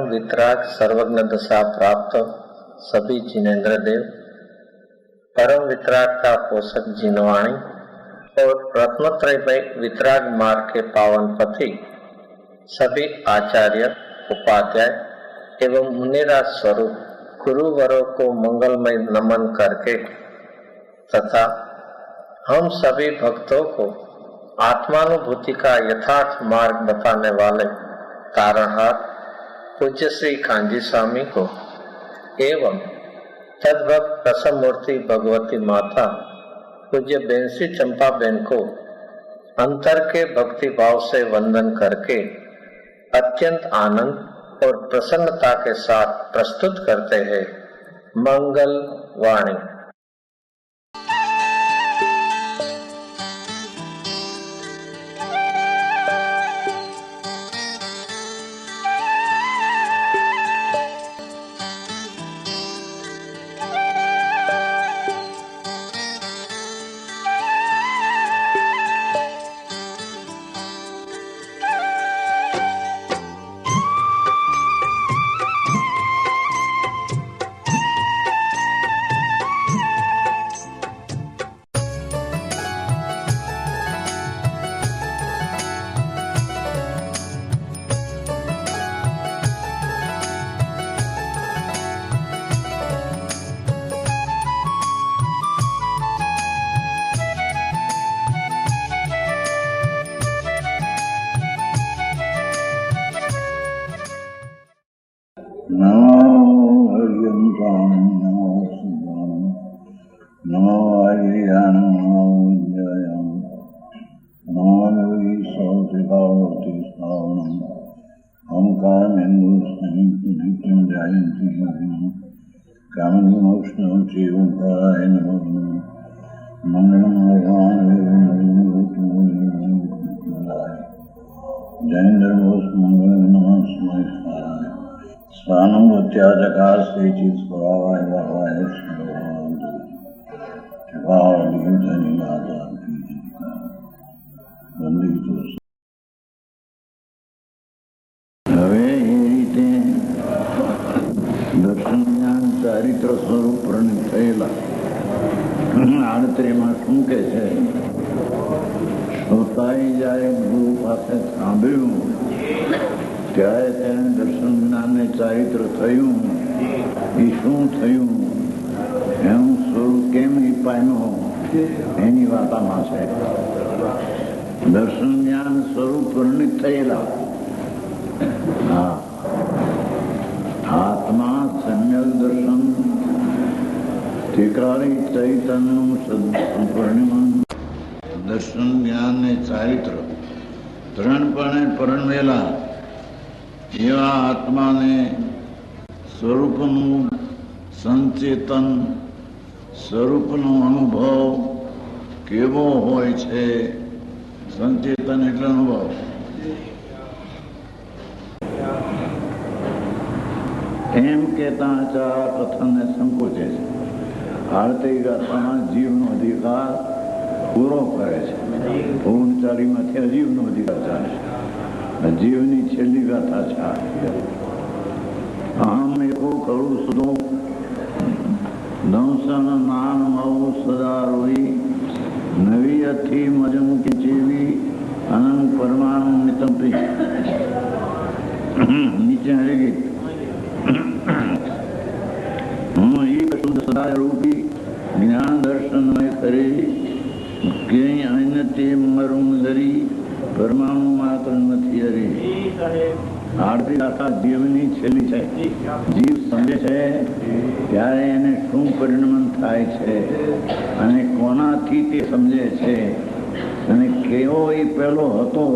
वितराग सर्वज्ञ दशा प्राप्त सभी जिनेन्द्र देव, परम वितराग का पोषक जिनवाणी और रत्नत्रय वितराग मार्ग के पावन पथी सभी आचार्य, उपाध्याय एवं मुनिराज स्वरूप गुरुवरों को मंगलमय नमन करके तथा हम सभी भक्तों को आत्मानुभूति का यथार्थ मार्ग बताने वाले तारणहार पूज्य श्री कांजी स्वामी को एवं तद्भक्त रसमूर्ति भगवती माता पूज्य बेंसी चंपा बेन को अंतर के भक्ति भाव से वंदन करके अत्यंत आनंद और प्रसन्नता के साथ प्रस्तुत करते हैं मंगल वाणी। ચારિત્ર સ્વરૂપ પ્રણિત થયેલા આડત્રીમાં શું કે છે? શ્રોતાએ જ્યારે ગુરુ પાસે સાંભળ્યું ત્યારે તેને દર્શન જ્ઞાનને ચારિત્ર થયું. એ શું થયું એનું સ્વરૂપ કેમ એ પામ્યો એની વાતામાં છે. દર્શન જ્ઞાન સ્વરૂપ પ્રણિત થયેલા આત્મા સમ્યક દર્શન ઠીકરાળી ચૈતન્યનું પરિણમન દર્શન જ્ઞાન ને ચારિત્ર ત્રણપણે પરણવેલા એવા આત્માને સ્વરૂપનું સંચેતન સ્વરૂપનો અનુભવ કેવો હોય છે? સંચેતન એટલે અનુભવ. એમ કેતા ચાર કથનને સંકોચે છે. આરતી ગાથામાં જીવનો અધિકાર પૂરો કરે છે. ઓમચારીમાંથી અજીવનો અધિકાર ચાલે છે. જીવની છેલ્લી ગાથા છે. આમ એકો કરું સુધો દંસન નાન મઉ સદા રોઈ નવી અથી મજમ કિચેવી અનંત પરમાણુ નિતંપી. નીચે હરી ગઈ રૂપી જ્ઞાન દર્શનમય કરી ક્યાંય અન્ય તે મરું ધરી પરમાણુ માત્ર નથી હરી. આરતી ગાથા જીવની છેલ્લી છે. જીવ સમજે છે ત્યારે એને શું પરિણમન થાય છે અને કોનાથી તે સમજે છે અને કેવો એ પહેલો હતો?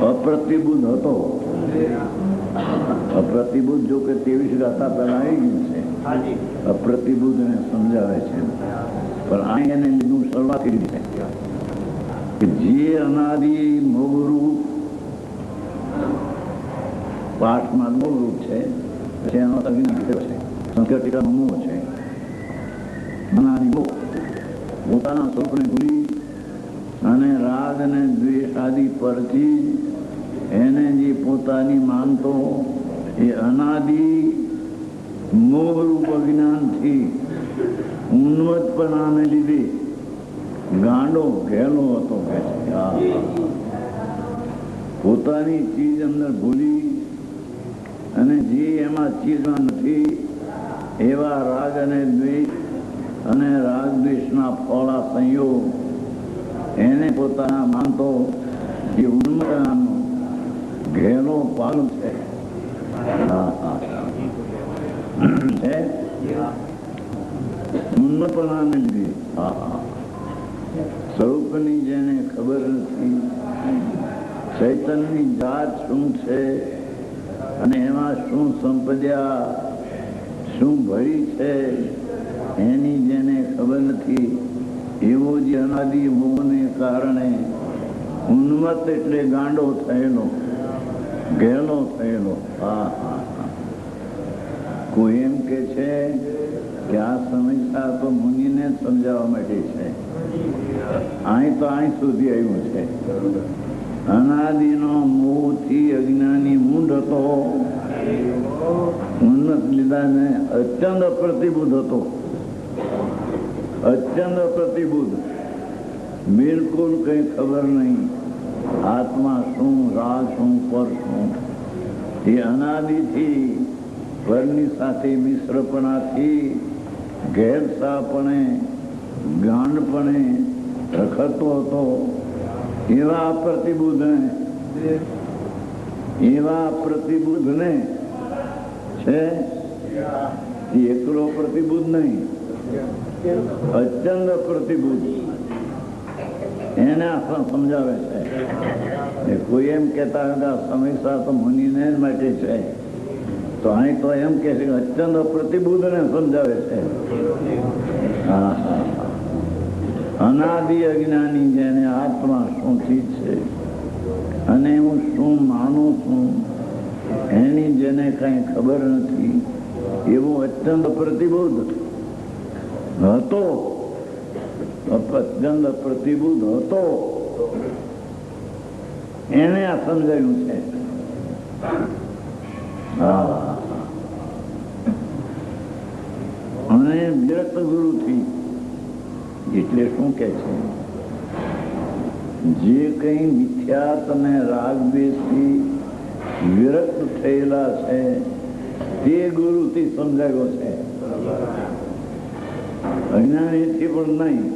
અપ્રતિબુદ્ધ હતો. અપ્રતિબુદ્ધ જો કે 23 ગાથા પહેલા આવી ગયું છે. અપ્રતિબુદ્ધ ને સમજાવે છે પણ આ એને લીધું શરૂઆતી રીતે કે જે અનાદિ મોહરૂપ પાઠમાં મોહરૂપ છે એનો સંસ્કૃત મોહ છે. અનાદિ મોહ પોતાના સ્વરૂપને ભૂલી અને રાગ અને દ્વેષ આદિ પરથી એને જે પોતાની માનતો એ અનાદિ મોહરૂપ અજ્ઞાનથી ઉન્મત્તપણાને લીધે ગાંડો ઘેલો હતો. પોતાની ચીજ અંદર ભૂલી અને જે એમાં ચીજમાં નથી એવા રાગ અને દ્વેષ અને રાગ દ્વેષના ફળા સંયોગ એને પોતાના માનતો એ ઉન્મત્તનો ઘેલો પાલ છે. ઉન્મત્તપણાને લીધે સ્વરૂપની જેને ખબર નથી, ચૈતન્યની જાત શું છે અને એમાં શું સંપદ્યા શું ભરી છે એની જેને ખબર નથી, એવો જે અનાદિ મોહને કારણે ઉન્મત્ત એટલે ગાંડો થયેલો, ઘેલો થયેલો. કોઈ એમ કે છે કે આ સમસ્યા તો મુનિને સમજાવવા માટે છે. અહીં તો અહીં સુધી આવ્યું છે. અનાદિનો મોહથી અજ્ઞાની મૂંઢ હતો, ઉન્નત લીધાને અત્યંત પ્રતિબુદ્ધ હતો. અત્યંત પ્રતિબુદ્ધ, બિલકુલ કઈ ખબર નહીં આત્મા શું, રાગ શું, પર શું. એ અનાદિથી પરની સાથે મિશ્રપણાથી ગેરસાપણે ગાંડપણે રખડતો હતો. એવા પ્રતિબુદ્ધને છે એકલો પ્રતિબુદ્ધ નહીં, અત્યંત પ્રતિબુદ્ધ એને સમજાવે છે. કોઈ એમ કહેતા હતા સમસ્યા તો મુનિને માટે છે, તો અહીં તો એમ કે છે અત્યંત પ્રતિબુદ્ધને સમજાવે છે. અનાદિ અજ્ઞાની જેને આત્મા શું ચીજ છે અને હું શું માનું છું એની જેને કઈ ખબર નથી, એવું અત્યંત પ્રતિબુદ્ધ હતો. અત્યંત પ્રતિબુદ્ધ હતો એને આ સમજાયું છે. અને વિરક્ત ગુરુથી એટલે શું કે છે, જે કઈ મિથ્યાત અને રાગદ્વેષથી વિરક્ત થયેલા છે તે ગુરુથી સમજાયો છે. અજ્ઞાનીથી પણ નહીં.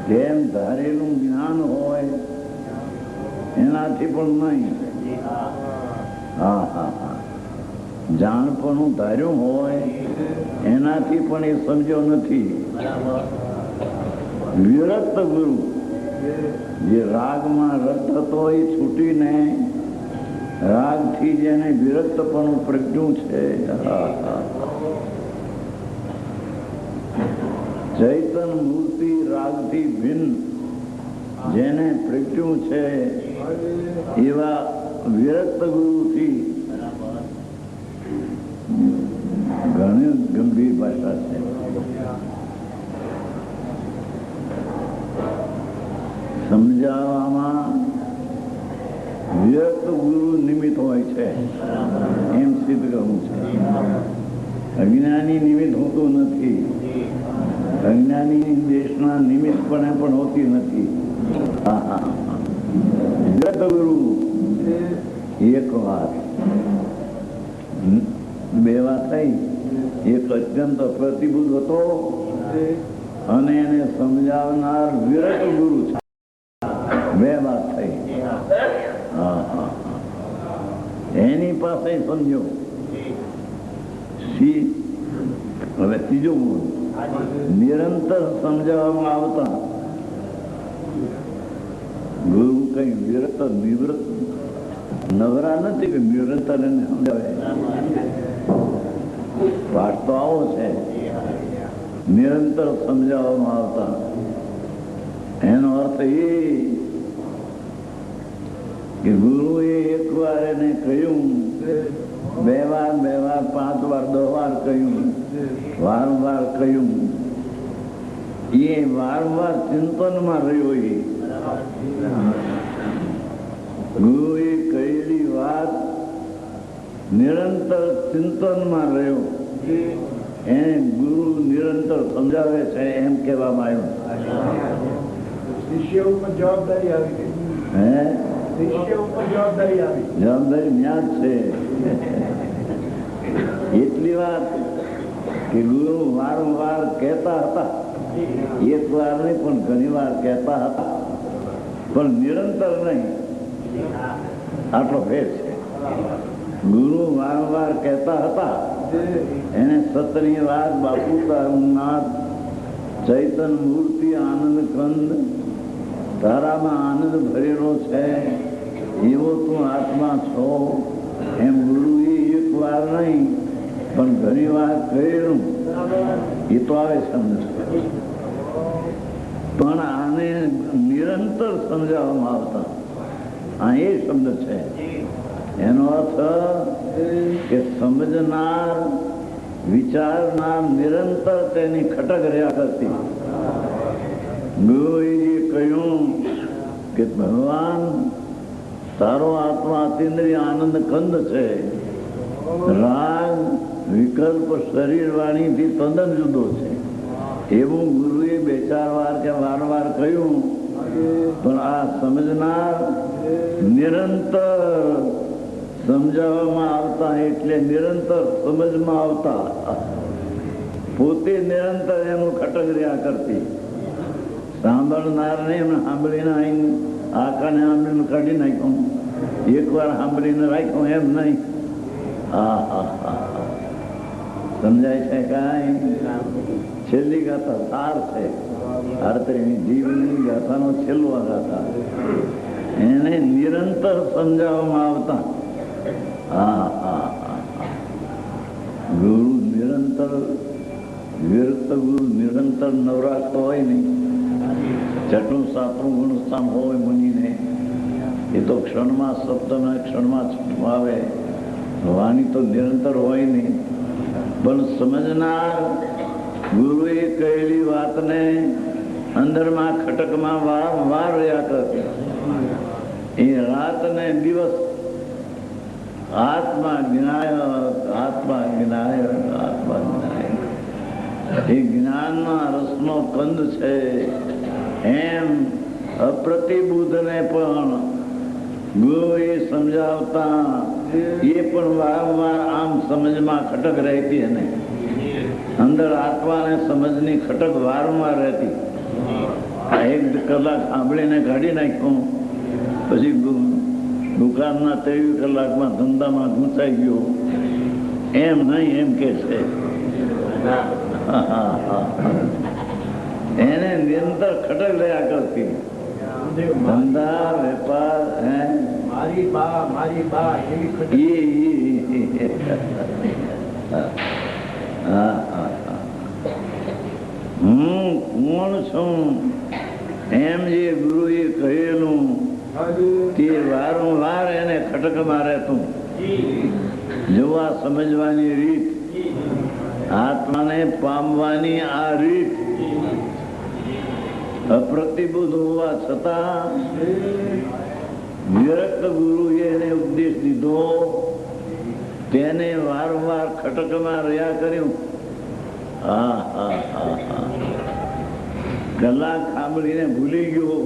જેમ ધારેલું જ્ઞાન હોય એનાથી પણ નહીં. જાણપણું ધાર્યું હોય એનાથી પણ એ સમજ્યો નથી. વિરક્ત ગુરુ, જે રાગમાં રત હતો એ છૂટીને રાગથી જેને વિરક્તપણું પ્રજ્ઞું છે. ચૈતન મૂર્તિ રાગથી ભિન્ન જેને પ્રજ્ઞું છે એવા વિરક્ત ગુરુથી ઘણી ગંભીર ભાષા છે. સમજાવવામાં વિરક્ત ગુરુ નિમિત્ત હોય છે એમ સિદ્ધ કરવું છે. અજ્ઞાની નિમિત્ત હોતું નથી. અજ્ઞાની દેશના નિમિત્ત પણ હોતી નથી. વિરક્ત ગુરુ એક વાત, બે વાત થઈ. એક અત્યંત પ્રતિબુદ્ધ હતો અને એને સમજાવનાર વિરક્ત ગુરુ છે. બે વાત થઈ. એની પાસે સમજો. હવે ત્રીજો ગુરુ નિરંતર સમજાવવામાં આવતા ગુરુ કઈ વિરક્ત નિવૃત્ત નવરા નથી કે નિરંતર એને સમજાવે. વાત તો આવો છે. નિરંતર સમજાવવામાં આવતા એનો અર્થ એ કે ગુરુએ એક વાર એને કહ્યું, બે વાર, 5 વાર, 10 વાર કહ્યું, વારંવાર કહ્યું. એ વારંવાર ચિંતનમાં રહ્યો. એ ગુરુએ કહેલી વાત નિરંતર ચિંતનમાં રહ્યો એને ગુરુ નિરંતર સમજાવે છે એમ કહેવામાં આવ્યું. શિષ્ય ઉપર જવાબદારી આવી ગઈ. હે શિષ્ય ઉપર જવાબદારી આવી. જવાબદારી ન્યાજ છે. એટલી વાત કે ગુરુ વારંવાર કહેતા હતા, એક વાર નહીં પણ ઘણી વાર કહેતા હતા, પણ નિરંતર નહીં. આટલો ફેર છે. ગુરુ વારંવાર કહેતા હતા એને સતની વાત બાપુ તારુનાથ ચૈતન મૂર્તિ આનંદ કંદ તારામાં આનંદ ભરેલો છે, એવો તું આત્મા છો એમ ગુરુએ એક વાર નહીં પણ ઘણી વાર કહેલું. એ તો આવે સમજ, પણ આને નિરંતર સમજાવવામાં આવતા. આ એ શબ્દ છે. એનો અર્થ કે સમજનાર વિચારનાર નિરંતર તેની ખટક રહ્યા કરતી. ગુરુએ કહ્યું કે ભગવાન તારો આત્મા અતિન્દ્રિય આનંદ કંદ છે, રાગ વિકલ્પ શરીર વાણીથી તદ્દન જુદો છે, એવું ગુરુએ બે ચાર વાર કે વારંવાર કહ્યું. પણ આ સમજનાર નિરંતર સમજાવવામાં આવતા એટલે નિરંતર સમજમાં આવતા, પોતે નિરંતર એનું ખટક રહ્યા કરતી. સાંભળનારને એમને સાંભળીને આવીને આકાને સાંભળીને કાઢી નાખ્યું, એકવાર સાંભળીને રાખ્યું એમ નહીં. સમજાય છે કાંઈ? છેલ્લી ગાથા સાર છે. આરતરીની જીવની ગાથાનો છેલ્લો ગાથા, એને નિરંતર સમજાવવામાં આવતા. ગુરુ નિરંતર વિરક્ત ગુરુ નિરંતર નવરાશ હોય નહીં. છઠ્ઠું સાતમું ગુણસ્થાન હોય મુનિને, એ તો ક્ષણમાં સપ્તમ ક્ષણમાં છઠ્ઠું આવે. વાણી તો નિરંતર હોય નહીં. પણ સમજનાર ગુરુએ કહેલી વાતને અંદરમાં ખટકમાં વારંવાર રહ્યા કરતી. એ રાત ને દિવસ આત્મા જ્ઞાય આત્મા જ્ઞાય આત્મા જ્ઞાય, એ જ્ઞાનના રસનો કંદ છે. એમ અપ્રતિબુદ્ધને પણ ગુરુએ સમજાવતા એ પણ વારંવાર આમ સમજમાં ખટક રહેતી, અને અંદર આત્માને સમજની ખટક વારંવાર રહેતી. એક કલાક સાંભળીને કાઢી નાખ્યું, પછી દુકાનના 23 કલાકમાં ધંધામાં ગૂંચાઈ ગયો એમ નહીં, એમ કે છે. એને નિરંતર ખટક રહ્યા કરતી. ધંધા વેપાર મારી બા એવી હું કોણ છું એમ જે ગુરુએ કહેલું તે વારંવાર એને ખટકમાં રહેતું. જોવા સમજવાની રીત, આત્માને પામવાની આ રીત, અપ્રતિબુદ્ધ હોવા છતાં વિરક્ત ગુરુએ એને ઉપદેશ દીધો, તેને વારંવાર ખટકમાં રહ્યા કર્યું. કલાક સાંભળીને ભૂલી ગયો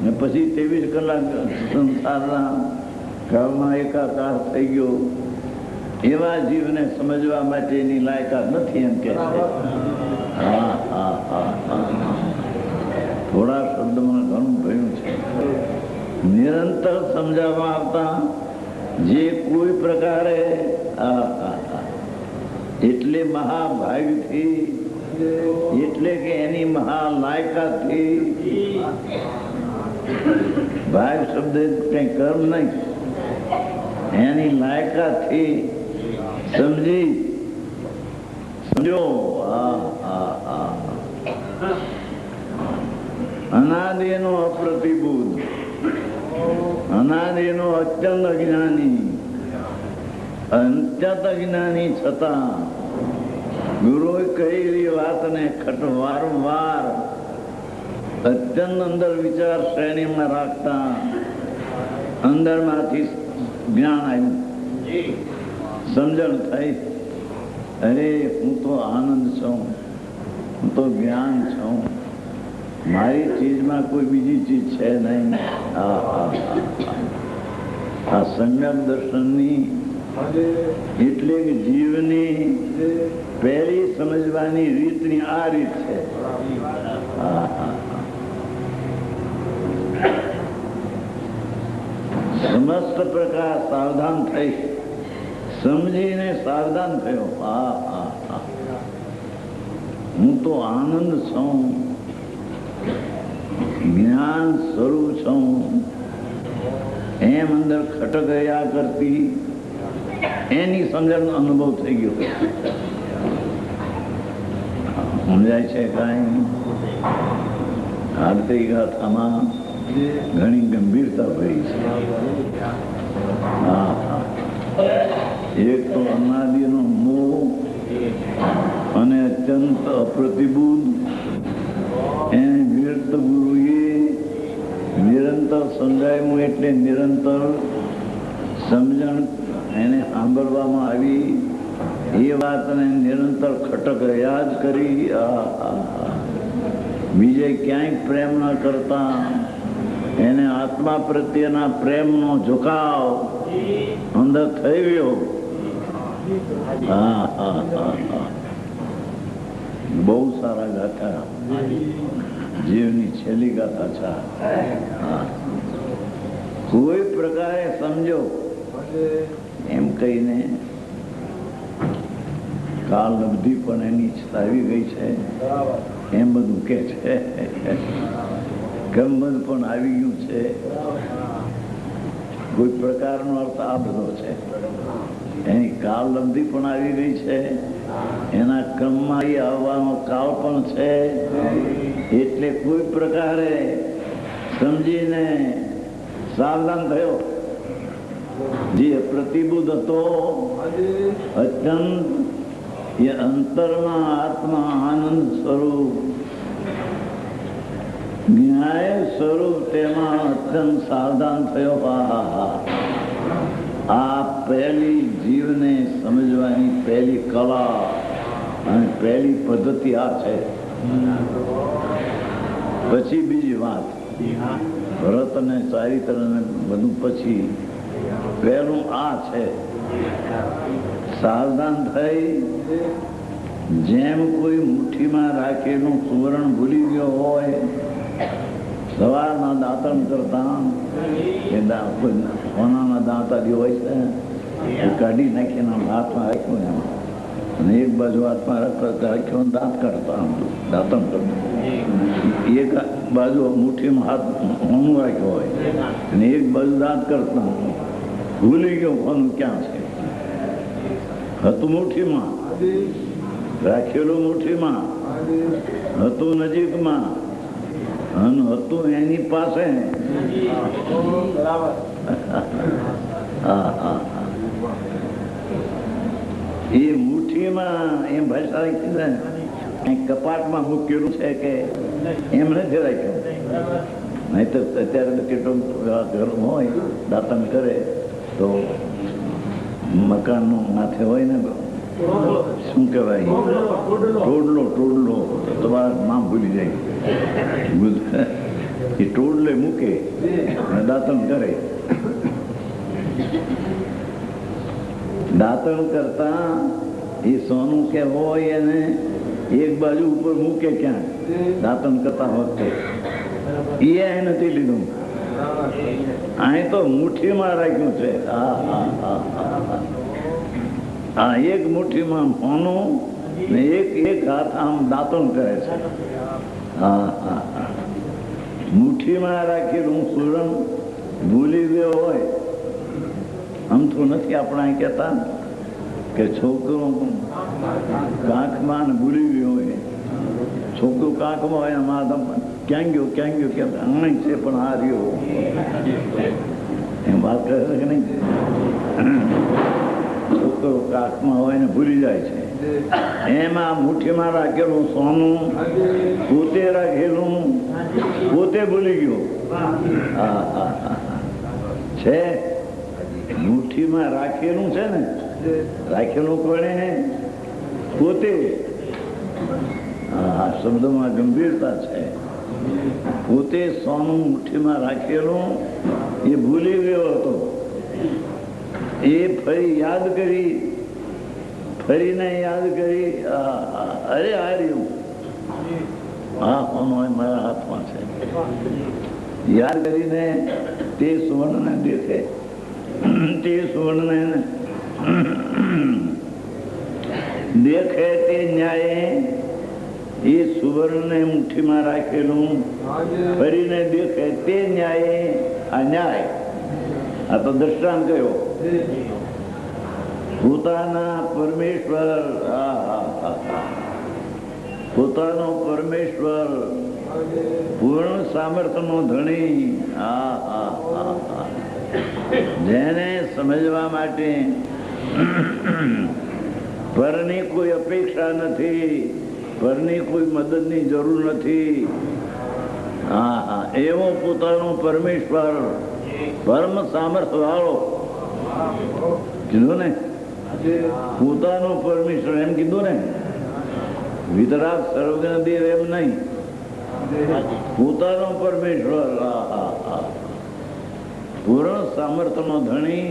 ને પછી 23 કલાક સંસારના કામમાં એકાકાર થઈ ગયો. એવા જીવને સમજવા માટેની લાયકાત નથી, એમ કે છે. થોડા શબ્દમાં ઘણું ભર્યું છે. નિરંતર સમજાવવા આવતા જે કોઈ પ્રકારે એટલે મહાભાગથી, એટલે કે એની મહાલાયકાતથી, ભાગ શબ્દ કઈ કર્મ નહીં, એની લાયકાતથી સમજો. અનાદિનો અપ્રતિબુદ્ધ, અનાદિનો અત્યંત અજ્ઞાની, અત્યંત અજ્ઞાની છતાં ગુરુએ કહેલી વાતને વારંવાર અત્યંત અંદર વિચાર શ્રેણીમાં રાખતા અંદરમાંથી જ્ઞાન આવ્યું. સમજણ થઈ, અરે હું તો આનંદ છું, હું તો જ્ઞાન છું, મારી ચીજમાં કોઈ બીજી ચીજ છે નહીં. આ સમ્યક દર્શનની એટલે કે જીવની પહેલી સમજવાની રીતની આ રીત છે. સમસ્ત પ્રકાર સાવધાન થઈ, સમજીને સાવધાન થયો. હું તો આનંદ છું, જ્ઞાન સ્વરૂપ છું, એમ અંદર ખટકયા કરતી એની સમજણનો અનુભવ થઈ ગયો. સમજાય છે કાંઈ? આરતી ગાથામાં ઘણી ગંભીરતા ભરી છે. એક તો અનાદિનો મોહ અને અત્યંત અપ્રતિબુદ્ધ એને વિરત ગુરુએ નિરંતર સમજાયું, એટલે નિરંતર સમજણ એને સાંભળવામાં આવી. એ વાતને નિરંતર ખટક યાદ કરી. બીજે ક્યાંય પ્રેમ ન કરતા એને આત્મા પ્રત્યેના પ્રેમનો ઝુકાવ અંદર થઈ ગયો. બહુ સારા ગાથા, જીવની છેલ્લી ગાથા છે. કોઈ પ્રકારે સમજો એમ કહીને કાલ અવધિ પણ એની આવી ગઈ છે એમ બધું કે છે. ગમન પણ આવી ગયું છે. કોઈ પ્રકારનો અર્થ આ બધો છે. એની કાલ લબ્ધિ પણ આવી ગઈ છે, એના ક્રમમાં એ આવવાનો કાળ પણ છે. એટલે કોઈ પ્રકારે સમજીને સાવધાન થયો. જે પ્રતિબુદ્ધ હતો અત્યંત એ અંતરમાં આત્મા આનંદ સ્વરૂપ ન્યાય સ્વરૂપ તેમાં અત્યંત સાવધાન થયો. આ પહેલી જીવને સમજવાની પહેલી કલા અને પહેલી પદ્ધતિ આ છે. પછી બીજી વાત વ્રત અને ચારિત્ર ને બધું પછી, પહેલું આ છે. સાવધાન થઈ, જેમ કોઈ મુઠ્ઠીમાં રાખેલું સુવર્ણ ભૂલી ગયો હોય, સવારના દાંતણ કરતા એ સોનાના દાંતા જે હોય છે એ કાઢી નાખીને હાથમાં રાખ્યું એમ, અને એક બાજુ હાથમાં રાખ્યો દાંત કાઢતા દાંતણ કરતા, એક બાજુ મુઠ્ઠીમાં હાથ હોનું રાખ્યો હોય અને એક બાજુ દાંત કરતા. ભૂલી ગયો કોનું ક્યાં છે. હતું મુઠ્ઠીમાં રાખેલું, મુઠ્ઠીમાં હતું નજીકમાં, અને હતું એની પાસે. એ મુઠ્ઠીમાં એમ ભાષા રાખી કપાટમાં મૂકેલું છે કે એમ નથી રાખ્યું. નહીં તો અત્યારે તો કેટલું ઘર હોય દાતન કરે તો મકાનનું માથે હોય ને શું કહેવાય, ટોડલો તમારા નામ ભૂલી જાય. એ ટોડલે મૂકે અને દાંતણ કરે. દાંતણ કરતા એ સોનું કે હોય એને એક બાજુ ઉપર મૂકે ક્યાં દાંતણ કરતા વખતે, એ નથી લીધું. અહીં તો મુઠ્ઠીમાં રાખ્યું છે. હા, એક મુઠ્ઠીમાં સોનું ને એક હાથ આમ દાંતણ કરે છે. મુઠ્ઠીમાં રાખેલું સુરણ ભૂલી ગયો હોય. આમ તો નથી આપણે અહીં કહેતા કે છોકરો કાંખમાં ભૂલી ગયો હોય, છોકરું કાંખમાં હોય માધમ ક્યાં ગયો કે અહીં છે પણ આ રહ્યો એમ વાત કરે કે નહીં. છોકરો કાંખમાં હોય ને ભૂલી જાય છે. એમાં મુઠ્ઠીમાં રાખેલું સોનું પોતે રાખેલું પોતે ભૂલી ગયો. છે મુઠ્ઠીમાં રાખેલું છે ને રાખેલું કોણે? પોતે. આ શબ્દમાં ગંભીરતા છે. પોતે સોનું મુઠ્ઠીમાં રાખેલું એ ભૂલી ગયો હતો. એ ફરી યાદ કરી, ફરીને યાદ કરી, અરે આ રહ્યું, હા સોનું મારા હાથમાં છે. યાદ કરીને તે સુવર્ણને દેખે, તે સુવર્ણને દેખે તે ન્યાયે એ સુવર્ણને મુઠ્ઠીમાં રાખેલું ફરીને દેખે તે ન્યાયે આ ન્યાય. આ તો દ્રષ્ટાંત કયો? પોતાના પરમેશ્વર, પોતાનો પરમેશ્વર પૂર્ણ સામર્થ્યનો ધણી, જેને સમજવા માટે પરની કોઈ અપેક્ષા નથી, પરની કોઈ મદદની જરૂર નથી. એવો પોતાનો પરમેશ્વર, પરમ સામર્થ્ય વાળો કીધું ને. પોતાનો પરમેશ્વર એમ કીધું ને. વિતરાગ સર્વજ્ઞ દેવ એમ નહીં, પોતાનો પરમેશ્વર, પૂર્ણ સામર્થ્યનો ધણી,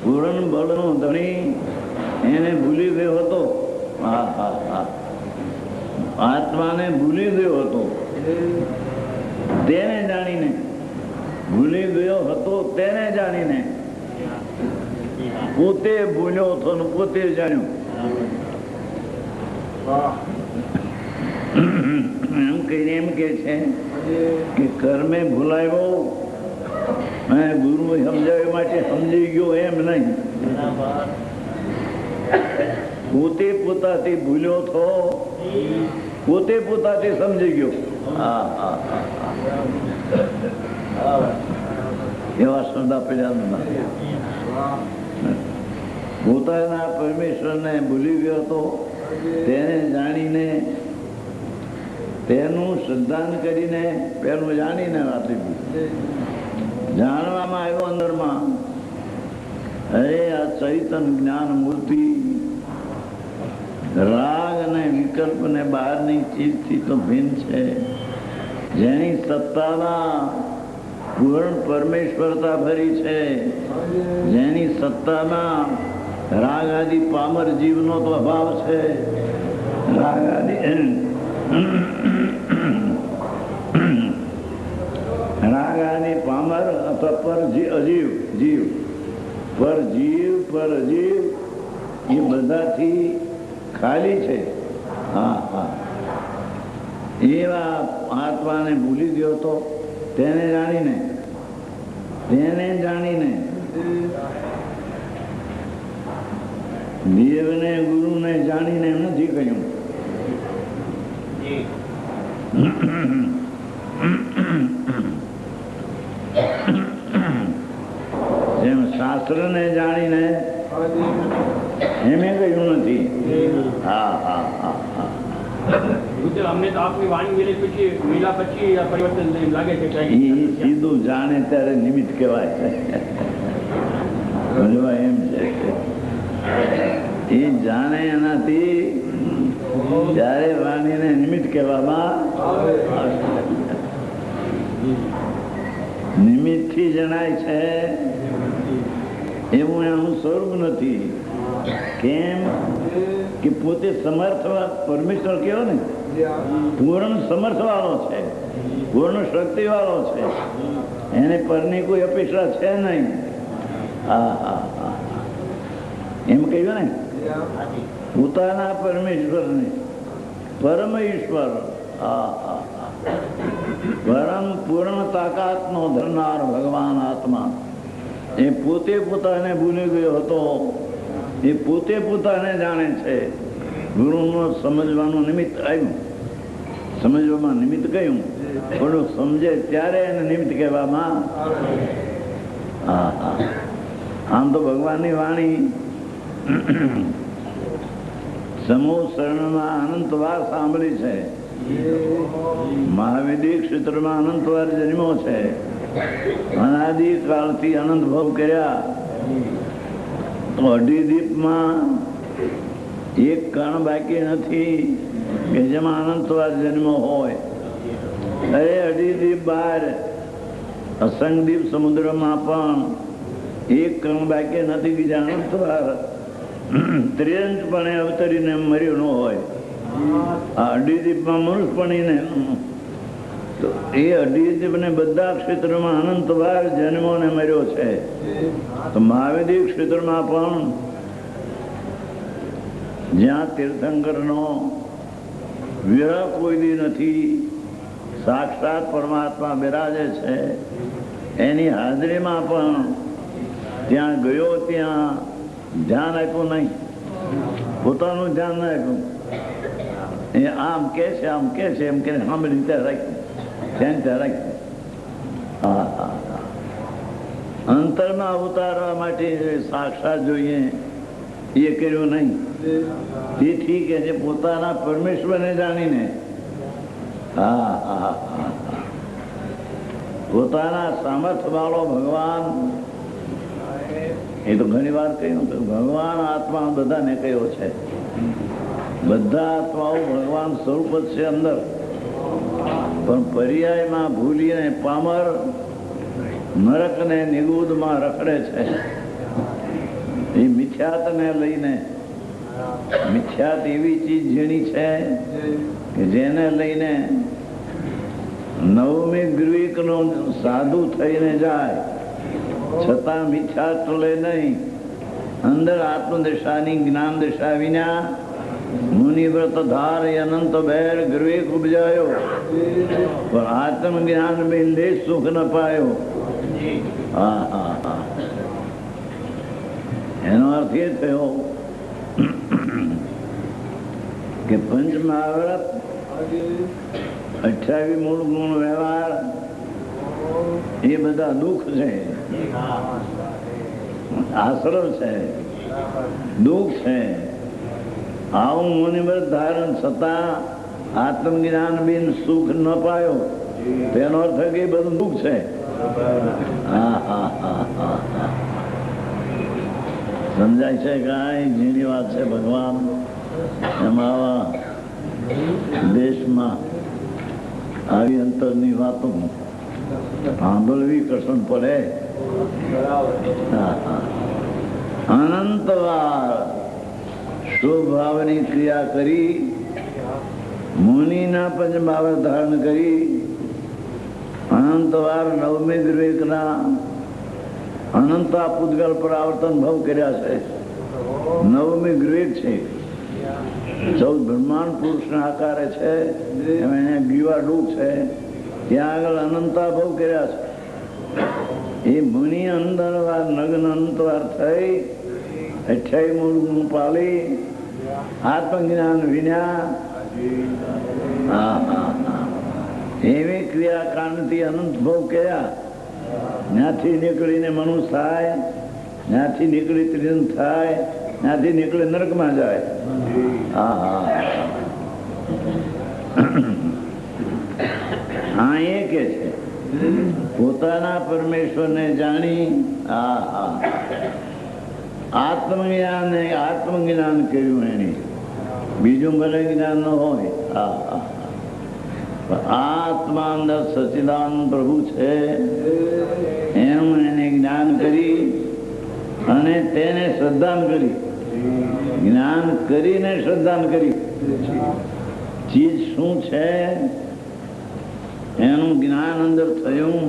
પૂર્ણ બળનો ધણી, એને ભૂલી ગયો હતો. આત્માને ભૂલી ગયો હતો. તેને જાણીને ભૂલી ગયો હતો, તેને જાણીને પોતે ભૂલ્યો હતો ને પોતે જાણ્યો. એમ કહીને એમ કે છે કે કર્મે ભૂલાયો અને ગુરુ સમજાવવા માટે સમજી ગયો એમ નહીં. પોતે પોતાથી ભૂલ્યો હતો, પોતે પોતાથી સમજી ગયો. એવા શબ્દ આપેલા. પોતાના પરમેશ્વરને ભૂલી ગયો હતો, તેને જાણીને, તેનું શ્રદ્ધાન કરીને, પેલું જાણીને વાત જાણવામાં આવ્યો અંદરમાં, અરે આ ચૈતન જ્ઞાન મૂર્તિ રાગ અને વિકલ્પ ને બહારની ચીજથી તો ભિન્ન છે. જેની સત્તાના પૂર્ણ પરમેશ્વરતા ભરી છે, જેની સત્તામાં રાગ આદિ પામર જીવનો તો અભાવ છે. રાગ આદિ રાગ આદિ પામર અથવા પર અજીવ જીવ, પર જીવ, પર અજીવ એ બધાથી ખાલી છે. એવા આત્માને ભૂલી ગયો તો તેને જાણીને દેવને ગુરુને જાણીને એમ નથી કહ્યું. જેમ શાસ્ત્રને જાણીને એમે કહ્યું નથી. અમને તો આપની વાણી મિલા પછી પરિવર્તન લાગે છે. સીધું જાણે ત્યારે નિમિત્ત કહેવાય. એમ છે એ જાણે એનાથી ત્યારે વાણીને નિમિત્ત કહેવામાં નિમિત્ત થી જણાય છે. એવું એનું સ્વરૂપ નથી. કેમ કે પોતે સમર્થ પરમેશ્વર કેવો ને, પૂર્ણ સમર્થ વાળો છે, પૂર્ણ શક્તિ વાળો છે. એને પરની કોઈ અપેક્ષા છે નહીં. એમ કહ્યું ને, પોતાના પરમેશ્વરને પરમ ઈશ્વર, પરમ પૂર્ણ તાકાતનો ધરનાર ભગવાન આત્મા એ પોતે પોતાને ભૂલી ગયો હતો. એ પોતે પોતાને જાણે છે. ગુરુનું સમજવાનું નિમિત્ત આવ્યું, સમજવામાં નિમિત્ત કહ્યું, પણ સમજે ત્યારે એને નિમિત્ત કહેવામાં. આમ તો ભગવાનની વાણી સમૂહ શરણમાં અનંતવાર સાંભળી છે. મહાવિધિ ક્ષેત્રમાં અનંતવાર જન્મો છે. અનાદિ કાળથી અનંત ભવ કર્યા. તો અઢી દીપમાં એક કણ બાકી નથી કે જેમાં અનંતવાર જન્મ હોય. અરે અઢી દીપ બહાર અસંગદીપ સમુદ્રમાં પણ એક કણ બાકી નથી કે જે અનંતવાર ત્રિયંતપણે અવતરીને મર્યું ન હોય. આ અઢી દીપમાં મનુષ્યપણીને તો એ અઢી દીપને બધા ક્ષેત્રમાં અનંતવાર જન્મોને મર્યો છે. તો મહાવિદ્ય ક્ષેત્રમાં પણ જ્યાં તીર્થંકરનો વિરહ કોઈ દી નથી, સાક્ષાત પરમાત્મા બિરાજે છે, એની હાજરીમાં પણ ત્યાં ગયો ત્યાં ધ્યાન આપ્યું નહીં, પોતાનું ધ્યાન ના આપ્યું. એ આમ કે છે આમ કે છે એમ કે સાંભળી ત્યાં રાખ્યું, ત્યાં ત્યાં રાખ્યું. હા હા હા. અંતરમાં ઉતારવા માટે સાક્ષાત જોઈએ એ કર્યું નહીં. તેથી કે છે પોતાના પરમેશ્વરને જાણીને, હા હા હા, પોતાના સામર્થ્ય વાળો ભગવાન, એ તો ઘણી વાર કહ્યું ભગવાન આત્મા બધાને કહ્યો છે. બધા આત્માઓ ભગવાન સ્વરૂપ જ છે અંદર, પણ પર્યાયમાં ભૂલીને પામર નરક ને નિગુદમાં રખડે છે. એ મિથ્યાતને લઈને, મિથ્યાત એવી ચીજ જેની છે કે જેને લઈને નવમી ગ્રીકનો સાધુ થઈને જાય છતાં મિથ્યાત લે નહીં. અંદર આત્મદશાની જ્ઞાન દશા વિના મુનિવ્રત ધાર અનંત બેર ગ્રીક ઉપજાયો, પણ આત્મ જ્ઞાન में ले સુખ ન પાયો. હા હા હા. એનો અર્થ એ થયો કે પંચ મહાવ્રત, 28 મૂળ ગુણ વ્યવહાર એ બધા દુઃખ છે, આશ્રમ છે, દુઃખ છે. આવું મુનિવ્રત ધારણ છતાં આત્મજ્ઞાન બિન સુખ ન પાયો, તેનો અર્થ કે બધું દુઃખ છે. હા હા હા હા. સમજાય છે કાંઈ જેની વાત છે ભગવાન. એમાં આવા દેશમાં આવી અંતરની વાતો સાંભળવી કસન પડે. અનંતવાર સ્વભાવની ક્રિયા કરી, મુનિના પંચભાવ ધારણ કરી, અનંતવાર નવમી વિવેકના અનંતા પૂતગલ પર આવર્તન ભાવ કર્યા છે. નવમી વિવેક છે, 14 બ્રહ્માંડ પુરુષના આકારે છે, એમાં ગીવા ડૂબ છે, ત્યાં આગળ અનંતા ભાવ કર્યા છે. એ મુનિ અંદરવાર નગ્ન અંતવાર થઈ 28 મૂળ ગુણ પાલી આત્મજ્ઞાન વિના એવી ક્રિયાકાંડથી અનંત ભાવ કર્યા. ત્યાંથી નીકળીને મનુષ્ય થાય, ત્યાંથી નીકળી ત્રિજન થાય, ત્યાંથી નીકળી નરકમાં જાય. હા હા. હા એ કે છે પોતાના પરમેશ્વરને જાણી, હા હા, આત્મજ્ઞાન કર્યું એને, બીજું ભલે જ્ઞાન ન હોય. હા હા. આત્મા અંદર સચિદાનંદ પ્રભુ છે એનું એને જ્ઞાન કરી અને તેને શ્રદ્ધાન કરી, જ્ઞાન કરીને શ્રદ્ધાન કરી. ચીજ શું છે એનું જ્ઞાન અંદર થયું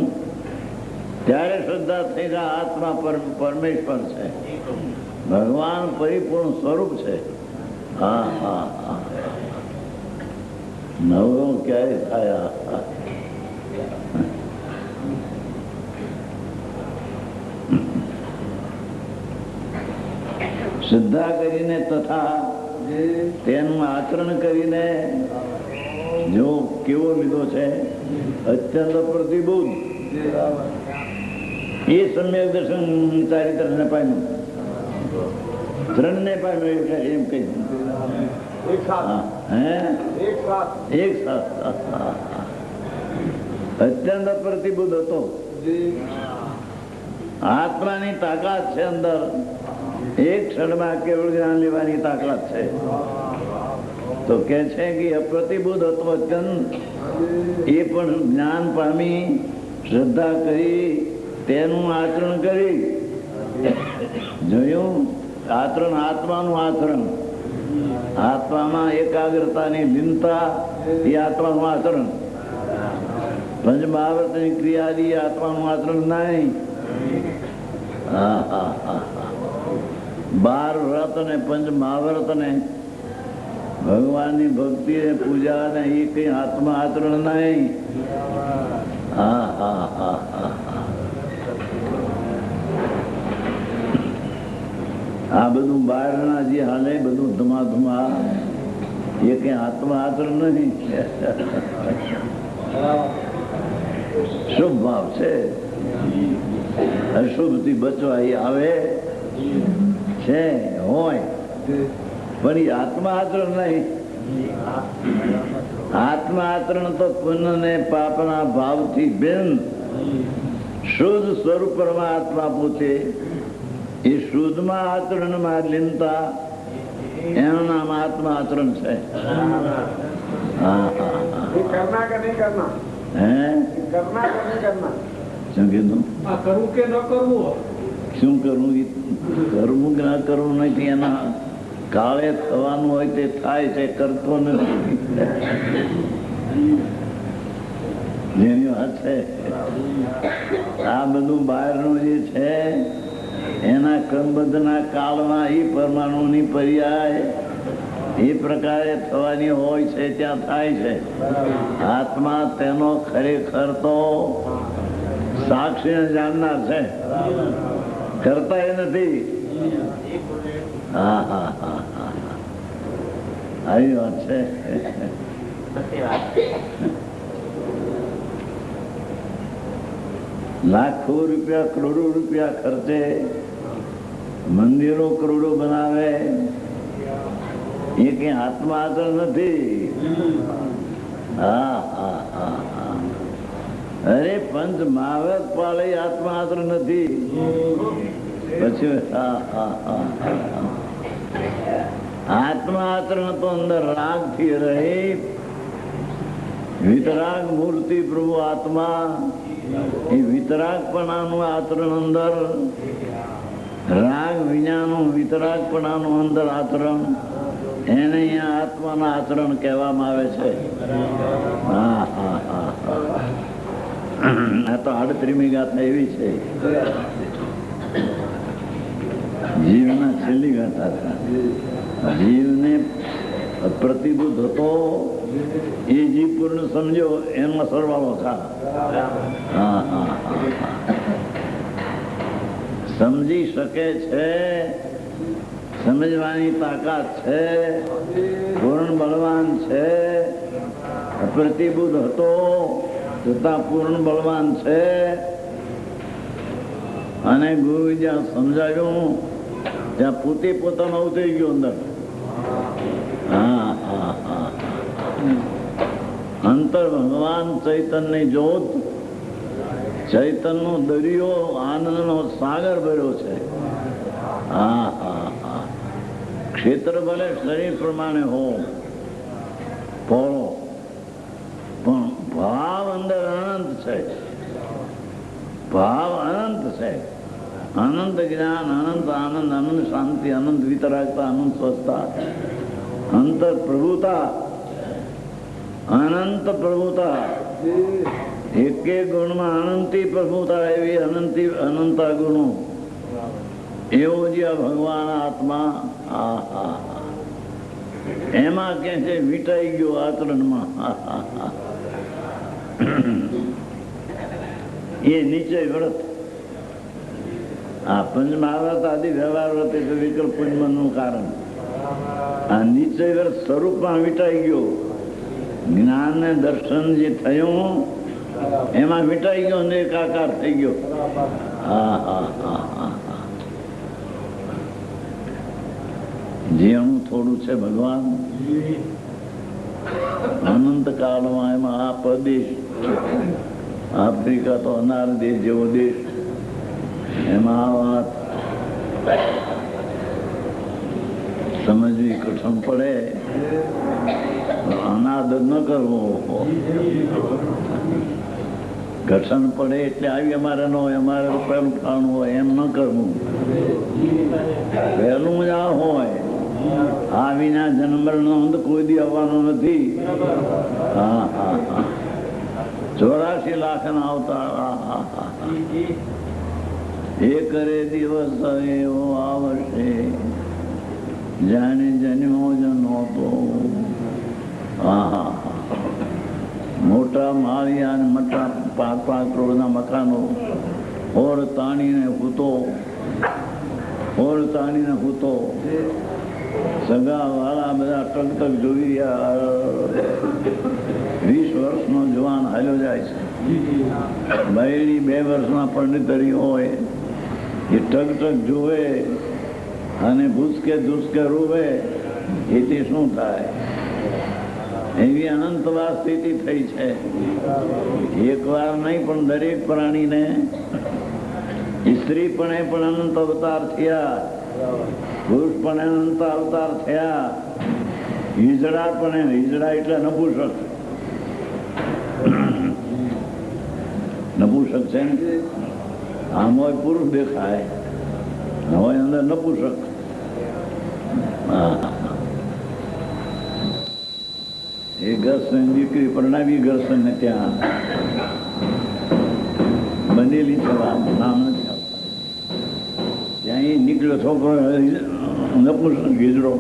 ત્યારે શ્રદ્ધા થઈ. આત્મા પરમેશ્વર છે, ભગવાન પરિપૂર્ણ સ્વરૂપ છે. હા હા હા. નવો ક્યારે થયા? શ્રદ્ધા કરીને તથા તેનું આચરણ કરીને જો કેવો લીધો છે અત્યંત પ્રતિબોધ, એ સમ્યક દર્શન ચારિત્ર ને પામ્યું, 3 ને પામ્યું એમ કહી. એક સાથ અત્યંત પ્રતિબુદ્ધ હતો. આત્માની તાકાત છે અંદર, એક ક્ષણમાં કેવળ જ્ઞાન લેવાની તાકાત છે. તો કે છે કે અપ્રતિબુદ્ધ તત્વજ્ઞ એ પણ જ્ઞાન પામી શ્રદ્ધા કરી તેનું આચરણ કરી. જોયું? આચરણ આત્માનું આચરણ, આત્મામાં એકાગ્રતાની લીનતા એ આત્માનું આચરણ. પંચ મહાવ્રતની ક્રિયાદી આત્માનું આચરણ નહીં. 12 વ્રત અને પંચ મહાવ્રત ને ભગવાનની ભક્તિ ને પૂજા ને એ કઈ આત્મા આચરણ નહીં. આ બધું બહારના જે હાલે બધું ધુમા એ કઈ આત્મા આચરણ નહીં. શુભ ભાવ છે. અશુભ થી બચવા એ આવે છે હોય, પણ એ આત્મા આચરણ નહીં. આત્મા આચરણ તો પુણ્ય ને પાપના ભાવથી ભિન્ન શુદ્ધ સ્વરૂપ પરમાત્મા પોતે. એ શુદ્ધમાં આચરણમાં લીનતા એનું નામ આત્મા આચરણ છે. करना का नहीं करना, હે करना का नहीं करना. શું કીધું? કરવું કે ન કરવું? શું કરવું? કરવું કે ના કરવું નથી. એના કાળે થવાનું હોય તે થાય છે, કરતો નથી. જેની વાત છે આ બધું બહારનું જે છે એના ક્રમબદ્ધના કાળમાં એ પરમાણુની પર્યાય એ પ્રકારે થવાની હોય છે ત્યાં થાય છે. આત્મા તેનો ખરેખર તો સાક્ષી જાણનાર છે, કરતા એ નથી. આવી વાત છે. લાખો રૂપિયા કરોડો રૂપિયા ખર્ચે મંદિરો કરોડો બનાવે એ કઈ આત્મા આચરણ નથી. અરે પંચ મહાવ્રત પાળે આત્મા આચરણ નથી. પછી આત્મા આચરણ તો અંદર રાગ થી રહે. વિતરાગ મૂર્તિ પ્રભુ આત્મા એ વિતરાગપણાનું આચરણ અંદર, રાગ વિજ્ઞાનું વિતરાગપણાનું અંદર આચરણ, એને અહીંયા આત્માના આચરણ કહેવામાં આવે છે. આ તો 38મી ગાથા એવી છે. જીવના છેલ્લી ગાથા છે. જીવને પ્રતિબુદ્ધ હતો એ જીવ પૂર્ણ સમજો એનો સરવાળો થા. સમજી શકે છે, સમજવાની તાકાત છે, પૂર્ણ બળવાન છે. પ્રતિબુદ્ધ હતો છતાં પૂર્ણ બળવાન છે. અને ગુરુ જ્યાં સમજાવ્યું ત્યાં પોતે પોતાનો ઉતરી ગયો અંદર. અંતર ભગવાન ચૈતન્ય જોત, ચૈતન્ય દરિયો આનંદનો સાગર ભર્યો છે. ક્ષેત્ર ભલે શરીર પ્રમાણે હો પોળો, પણ ભાવ અંદર અનંત છે. ભાવ અનંત છે. અનંત જ્ઞાન, અનંત આનંદ, અનંત શાંતિ, અનંત વિતરાગતા, અનંત સ્વસ્થતા, અંતર પ્રભુતા, અનંત પ્રભુતા. એક ગુણમાં અનંતી પ્રભુતા એવી અનંતા ગુણો એવો જે ભગવાન આત્મા. એમાં કે છે વીટાઈ ગયો આચરણમાં. એ નિશ્ચય વ્રત. આ પંચમહાવ્રત આદિ વ્યવહાર વ્રત એટલે વિકલ્પ પુંજનું કારણ. આ નિશ્ચય વ્રત સ્વરૂપમાં વીટાઈ ગયો. જ્ઞાન ને દર્શન જે થયું એમાં વીટાઈ ગયો ને એકાકાર થઈ ગયો. જેનું થોડું છે ભગવાન અનંત કાળમાં એમાં આ પ્રદેશ આફ્રિકા તો અનાર દેશ જેવો દેશ, એમાં આ વાત સમજવી કઠણ પડે. અનાદર ન કરવો. ઘર્ષણ પડે એટલે આવી અમારે ન હોય, અમારે પહેલું ફાળનું હોય એમ ન કરવું. પહેલું જ આ હોય. આ વિના જન્મનો અંત કોઈ દી આવવાનો નથી. હા હા હા 84 લાખના અવતાર. એ કરે દિવસ એવો આવશે જાણે જન્મો જ નહોતો. મોટા માળિયા અને મોટા 5-5 કરોડના મકાનો હોર તાણીને હૂતો સગા વાળા બધા ટક જોઈ રહ્યા. 20 વર્ષનો જવાન હાલ્યો જાય છે. બૈરી 2 વર્ષના પંડિતરી હોય એ ટક જોવે અને ભૂસકે રોવે. એથી શું થાય? એવી અનંતવાર સ્થિતિ થઈ છે. એક વાર નહીં પણ દરેક પ્રાણીને સ્ત્રી પણ અનંત અવતાર થયા, પુરુષ પણ અનંત અવતાર થયા. હિજડા એટલે નપુસક છે ને. આમ હોય પુરુષ દેખાય, હોય અંદર નપુસક. એ ઘરસન દીકરી પરણાવી ઘરસન ને ત્યાં બનેલી છે. નામ નથી આવતા. ત્યાં એ નીકળ્યો છોકરો નપુસક ગીજડો.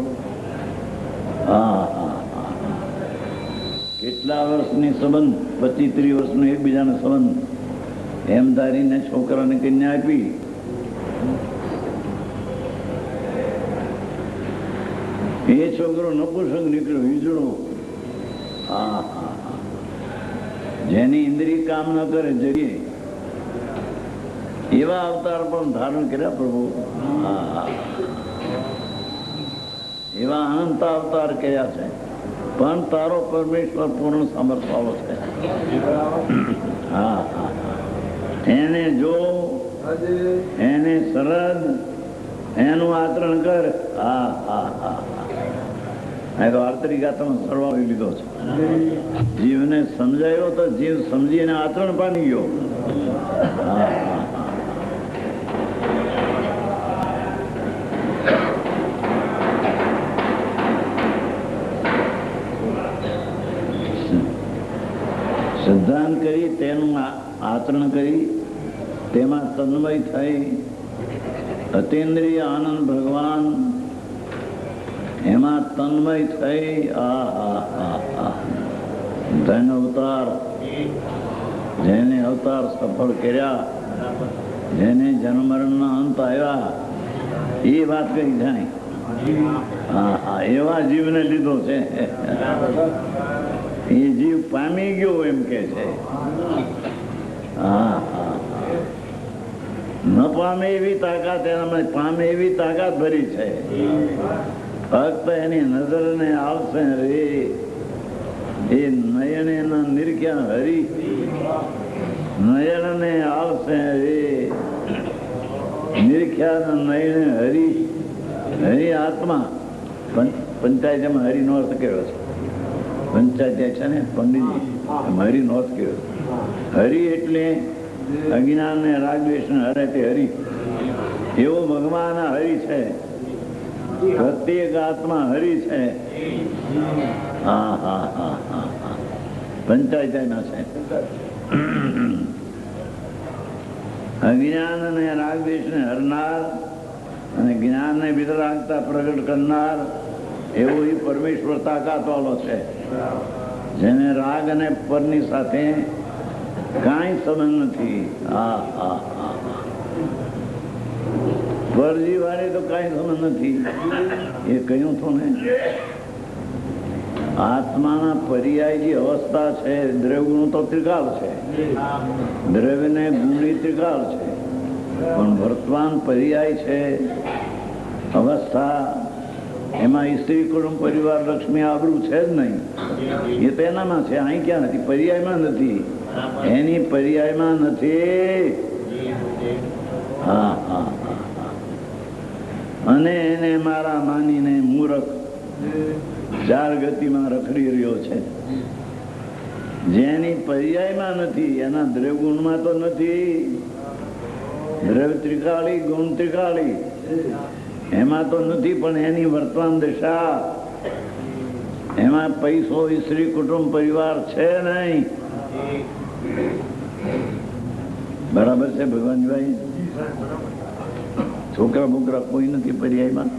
કેટલા વર્ષની સંબંધ, 25-30 વર્ષનો એકબીજાનો સંબંધ એમ ધારીને છોકરાને કન્યા આપી. એ છોકરો નપુસક નીકળ્યો, હિજડો. જેની ઇન્દ્રિય કામ ન કરે જઈએ એવા અવતાર પણ ધારણ કર્યા પ્રભુ. એવા અનંત અવતાર કર્યા છે. પણ તારો પરમેશ્વર પૂર્ણ સામર્થ્યવાળો છે. એને જો, એને સરદ, એનું આચરણ કર. તો આર્તરિકાતામાં સરવાળી લીધો છે. જીવને સમજાયો તો જીવ સમજીને આચરણ પામી ગયો. સિદ્ધાંત કરી તેનું આચરણ કરી તેમાં તન્મય થઈ અતિન્દ્રિય આનંદ ભગવાન એમાં તન્મય થઈ. ધન અવતાર, જેને અવતાર સફળ કર્યા, જેને જન્મ મરણના અંત આવ્યા, એ વાત કઈ જાય. એવા જીવને લીધો છે. એ જીવ પામી ગયો એમ કે છે. ન પામે એવી તાકાત એનામાં, પામે એવી તાકાત ભરી છે. ફક્ત એની નજરને આવશે રે. એ નયને નિર્ખ્યા હરી, નયનને આવશે રે. નિર્ખ્યા નયને હરી. હરી આત્મા. પંચાયતમાં હરિનો અર્થ કેવો છે? પંચાયત છે ને પંડિતજી, હરિનો અર્થ કેવો? હરિ એટલે અજ્ઞાન ને રાગદ્વેષ ને હરે તે હરિ. એવો ભગવાન હરિ છે. પ્રત્યેક આત્મા હરિ છે. પંચાયતના છે. અજ્ઞાન અને રાગદ્વેષ ને હરનાર અને જ્ઞાન ને વિતરાગતા પ્રગટ કરનાર એવો એ પરમેશ્વર તાકાત વાળો છે. જેને રાગ અને પરની સાથે કાંઈ સંબંધ નથી. પરજી વાળે તો કાંઈ સંબંધ નથી. એ કહ્યું તો ને, આત્માના પર્યાય જે અવસ્થા છે, દ્રવ્યનું તો ત્રિકાળ છે, દ્રવ્ય ને ગુણી ત્રિકાળ છે. પણ વર્તમાન પર્યાય છે અવસ્થા, એમાં સ્ત્રી કુટુંબ પરિવાર લક્ષ્મી આબરૂ છે જ નહીં. એ તો એનામાં છે. અહીં ક્યાં નથી? પર્યાયમાં નથી. એની પર્યાયમાં નથી. અને એને મારા માનીને મૂરખ ચાર ગતિમાં રખડી રહ્યો છે. જેની પર્યાયમાં નથી એના દ્રવ્યગુણમાં તો નથી. દ્રવ્ય ત્રિકાળી, ગુણ ત્રિકાળી એમાં તો નથી, પણ એની વર્તમાન દશા એમાં પૈસો, સ્ત્રી, કુટુંબ, પરિવાર છે નહીં. બરાબર છે ભગવાનભાઈ? છોકરા બોકરા કોઈ નથી પર્યાયમાં.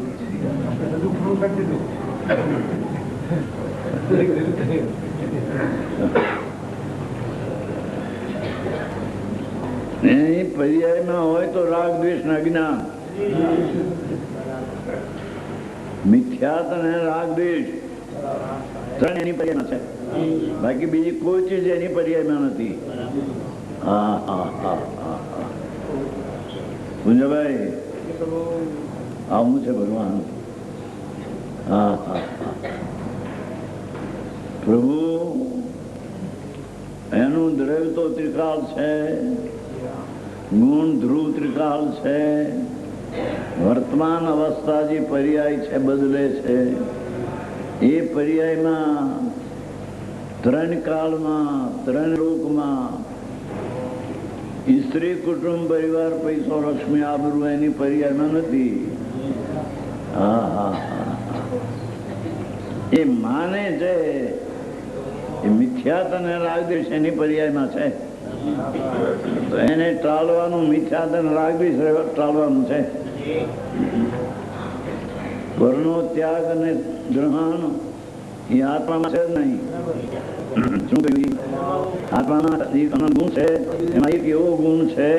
એની પર્યાયમાં હોય તો રાગ, દ્વેષ ને અજ્ઞાન. મિથ્યાત અને રાગ, દ્વેષ ત્રણ એની પર્યાયમાં છે. બાકી બીજી કોઈ ચીજ એની પર્યાયમાં નથી. હા હા હા હા હા. પૂંજાભાઈ આવું છે ભગવાન. હા હા હા. પ્રભુ એનું દ્રવ્ય તો ત્રિકાળ છે, ગુણ ધ્રુવ ત્રિકાળ છે. વર્તમાન અવસ્થા જે પર્યાય છે બદલે છે એ પર્યાયમાં ત્રણ કાળમાં, ત્રણ લોકમાં સ્ત્રી, કુટુંબ, પરિવાર, પૈસો, લક્ષ્મી, આબરૂ એની પર્યાયમાં નથી. હા હા હા. એ માને છે એ મિથ્યાત અને રાગદ્વેષ એની પર્યાયમાં છે. તો એને ટાળવાનું, મિથ્યાત અને રાગદ્વેષ ટાળવાનું છે. વર્ણો ત્યાગ અને ગ્રહણ એ આત્મામાં છે જ નહીં. શું કહ્યું? આત્માના ગુણ છે. એમાં એક એવો ગુણ છે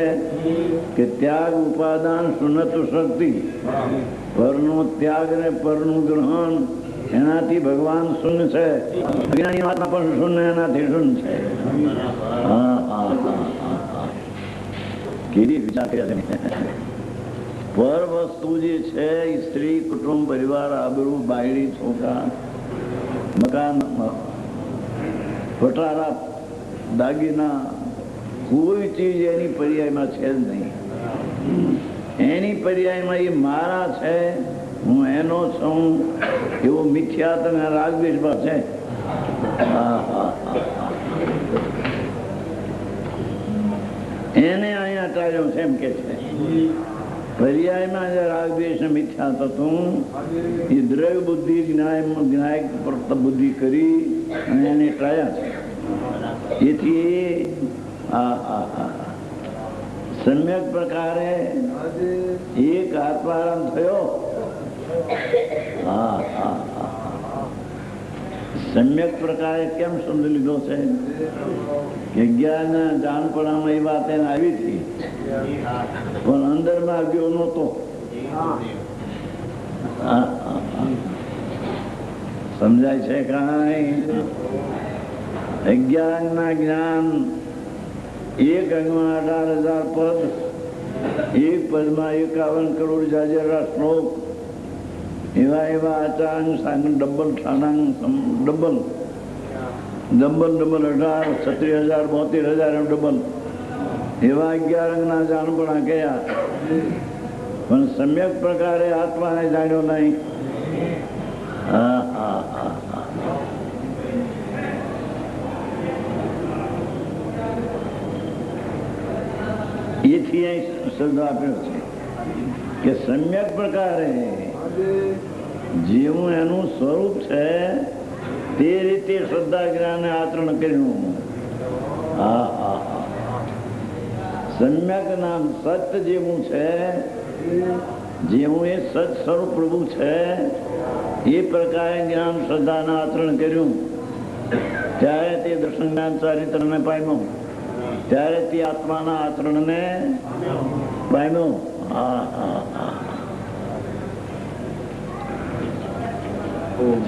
કે ત્યાગ, ઉપાદાન, શૂન્યત્વ શક્તિ. પરનો ત્યાગ ને પરનું ગ્રહણ એનાથી ભગવાન શૂન્ય છે. અજ્ઞાની આત્મા પણ શૂન્ય, એનાથી શૂન્ય છે. હા હા હા. કેવી વિચાર કર્યા છે. પર વસ્તુ જે છે સ્ત્રી, કુટુંબ, પરિવાર, આબરૂ, બાયડી, છોકરા, મકાન, પટારા, દાગીના, કોઈ ચીજ એની પર્યાયમાં છે જ નહીં. એની પર્યાયમાં એ મારા છે, હું એનો છું એવો મિથ્યાત અને રાગદ્વેષમાં છે. એને અહીંયા ટાળ્યો છે એમ કે છે. પર્યાયમાં જે રાગદ્વેષ મિથ્યાત હતું એ દ્રવ્ય બુદ્ધિ, જ્ઞાયક બુદ્ધિ કરી અને એને ટાળ્યા છે. એથી સમ્યક પ્રકારે એક આત્મારામ થયો. હા હા હા. સમ્યક પ્રકારે કેમ સમજી લીધો છે કે જ્ઞાન જાણપણામાં એ વાત એને આવી હતી, પણ અંદરમાં ગયો નહોતો. સમજાય છે કાંઈ? અજ્ઞાન ના જ્ઞાન એક અંગમાં 18,000 પદ, એક પદમાં 51 કરોડ જાજરા શ્લોક, એવા એવા આચાંગ સાંગ ડબલ ઠાણાંગ ડબલ 18, 36,000, 72,000 ડબલ એવા 11 અંગના જાણપણા ગયા, પણ સમ્યક પ્રકારે આત્માને જાણ્યો નહીં. હા હા હા. એથી અહીં શબ્દ આપ્યો છે કે સમ્યક પ્રકારે જેવું એનું સ્વરૂપ છે તે રીતે શ્રદ્ધા જ્ઞાન આચરણ કર્યું. હા હા હા. સમ્યક નામ સત્ય જેવું છે, જેવું એ સત સ્વરૂપ પ્રભુ છે એ પ્રકારે જ્ઞાન શ્રદ્ધાના આચરણ કર્યું. ત્યારે તે દર્શન જ્ઞાન ચારિત્રને પામ્યો, ત્યારે તે આત્માના આચરણને પામ્યો. હા હા હા.